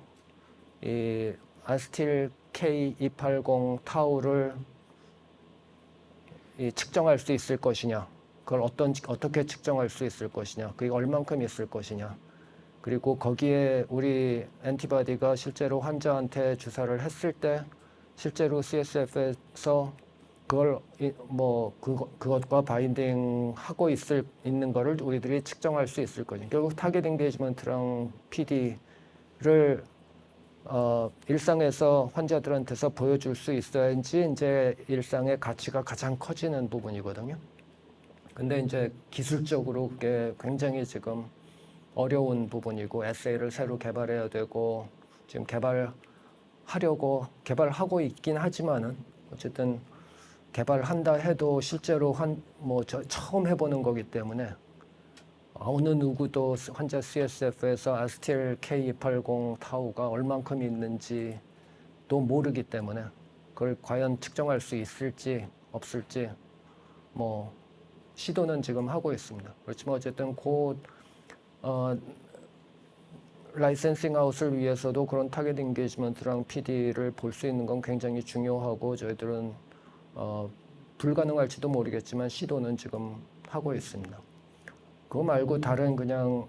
이 아스틸 K280 타우를 측정할 수 있을 것이냐, 그걸 어떻게 측정할 수 있을 것이냐, 그게 얼만큼 있을 것이냐, 그리고 거기에 우리 엔티바디가 실제로 환자한테 주사를 했을 때 실제로 CSF에서 그걸 그것과 바인딩 하고 있는 거를 우리들이 측정할 수 있을 거죠. 결국 타겟 엔게이지먼트랑 PD를 일상에서 환자들한테서 보여줄 수 있어야지 이제 일상의 가치가 가장 커지는 부분이거든요. 근데 이제 기술적으로 그게 굉장히 지금 어려운 부분이고 에세이를 새로 개발해야 되고 지금 개발하고 있긴 하지만은 어쨌든 개발한다 해도 실제로 처음 해보는 거기 때문에 어느 누구도 환자 CSF에서 아스틸 K280 타우가 얼만큼 있는지도 모르기 때문에 그걸 과연 측정할 수 있을지 없을지 시도는 지금 하고 있습니다. 그렇지만 어쨌든 곧 라이센싱 아웃을 위해서도 그런 타겟 인게이지먼트랑 PD를 볼 수 있는 건 굉장히 중요하고 저희들은 불가능할지도 모르겠지만 시도는 지금 하고 있습니다. 그거 말고 다른 그냥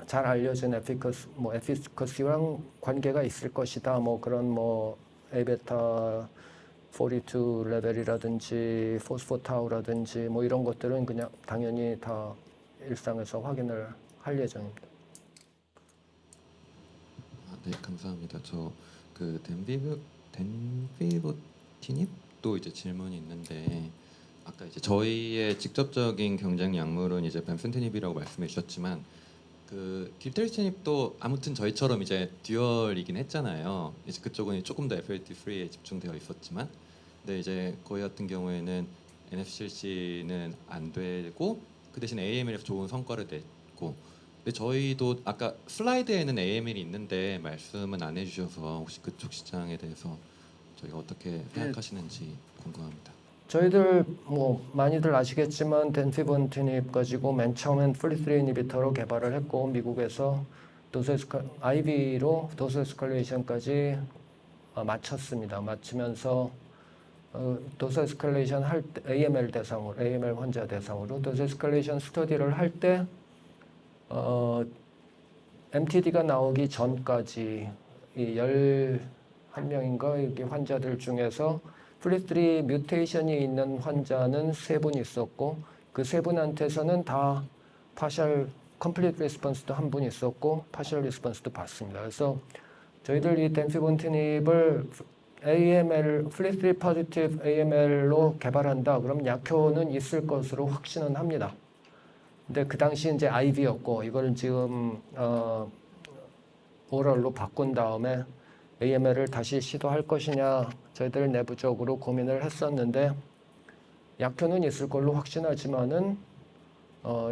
잘 알려진 에피커시랑 관계가 있을 것이다. 그런 A베타 42 레벨이라든지 포스포타우라든지 이런 것들은 그냥 당연히 다 일상에서 확인을 할 예정입니다. 네, 감사합니다. 저 그 덴피보티닙도 이제 질문이 있는데 아까 이제 저희의 직접적인 경쟁 약물은 이제 벤센티닙이라고 말씀해 주셨지만 그 깁테리스틴닙도 아무튼 저희처럼 이제 듀얼이긴 했잖아요. 이제 그쪽은 조금 더 FLT3에 집중되어 있었지만, 근데 이제 거희 같은 경우에는 NFCC는 안 되고 그 대신 AML에서 좋은 성과를 냈고. 근데 저희도 아까 슬라이드에는 AML이 있는데 말씀은 안 해주셔서 혹시 그쪽 시장에 대해서 저희가 어떻게 생각하시는지 궁금합니다. 저희들 많이들 아시겠지만 덴피본티닙 가지고 맨 처음엔 FLT3 이니비터로 개발을 했고 미국에서 IV로 도스 에스컬레이션까지 마쳤습니다. 마치면서 도스 에스컬레이션 할 때 AML 환자 대상으로 도스 에스컬레이션 스터디를 할 때 MTD가 나오기 전까지 이 11명인가 여기 환자들 중에서 FLT3 뮤테이션이 있는 환자는 3분 있었고 그 3분한테서는 다 파셜 컴플리트 리스폰스도 1분 있었고 파셜 리스폰스도 봤습니다. 그래서 저희들 이 덴피본티닙을 AML, 플리스리 포지티브 AML로 개발한다. 그럼 약효는 있을 것으로 확신은 합니다. 근데 그 당시 이제 IV였고 이걸 지금 오럴로 바꾼 다음에 AML을 다시 시도할 것이냐 저희들 내부적으로 고민을 했었는데 약효는 있을 걸로 확신하지만은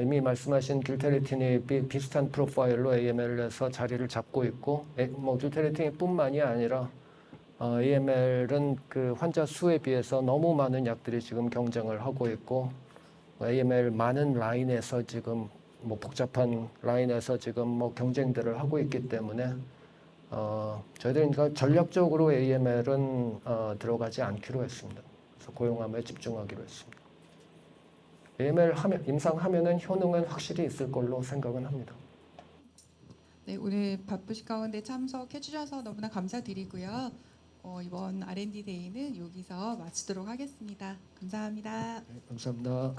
이미 말씀하신 듀테리틴이 비슷한 프로파일로 AML에서 자리를 잡고 있고 뭐 듀테리틴뿐만이 아니라 AML은 그 환자 수에 비해서 너무 많은 약들이 지금 경쟁을 하고 있고 AML 많은 라인에서 지금 뭐 복잡한 라인에서 지금 뭐 경쟁들을 하고 있기 때문에 저희들은 그러니까 전략적으로 AML은 들어가지 않기로 했습니다. 그래서 고용함에 집중하기로 했습니다. AML 임상하면은 효능은 확실히 있을 걸로 생각은 합니다. 네, 오늘 바쁘신 가운데 참석해 주셔서 너무나 감사드리고요. 이번 R&D 데이는 여기서 마치도록 하겠습니다. 감사합니다. 네, 감사합니다.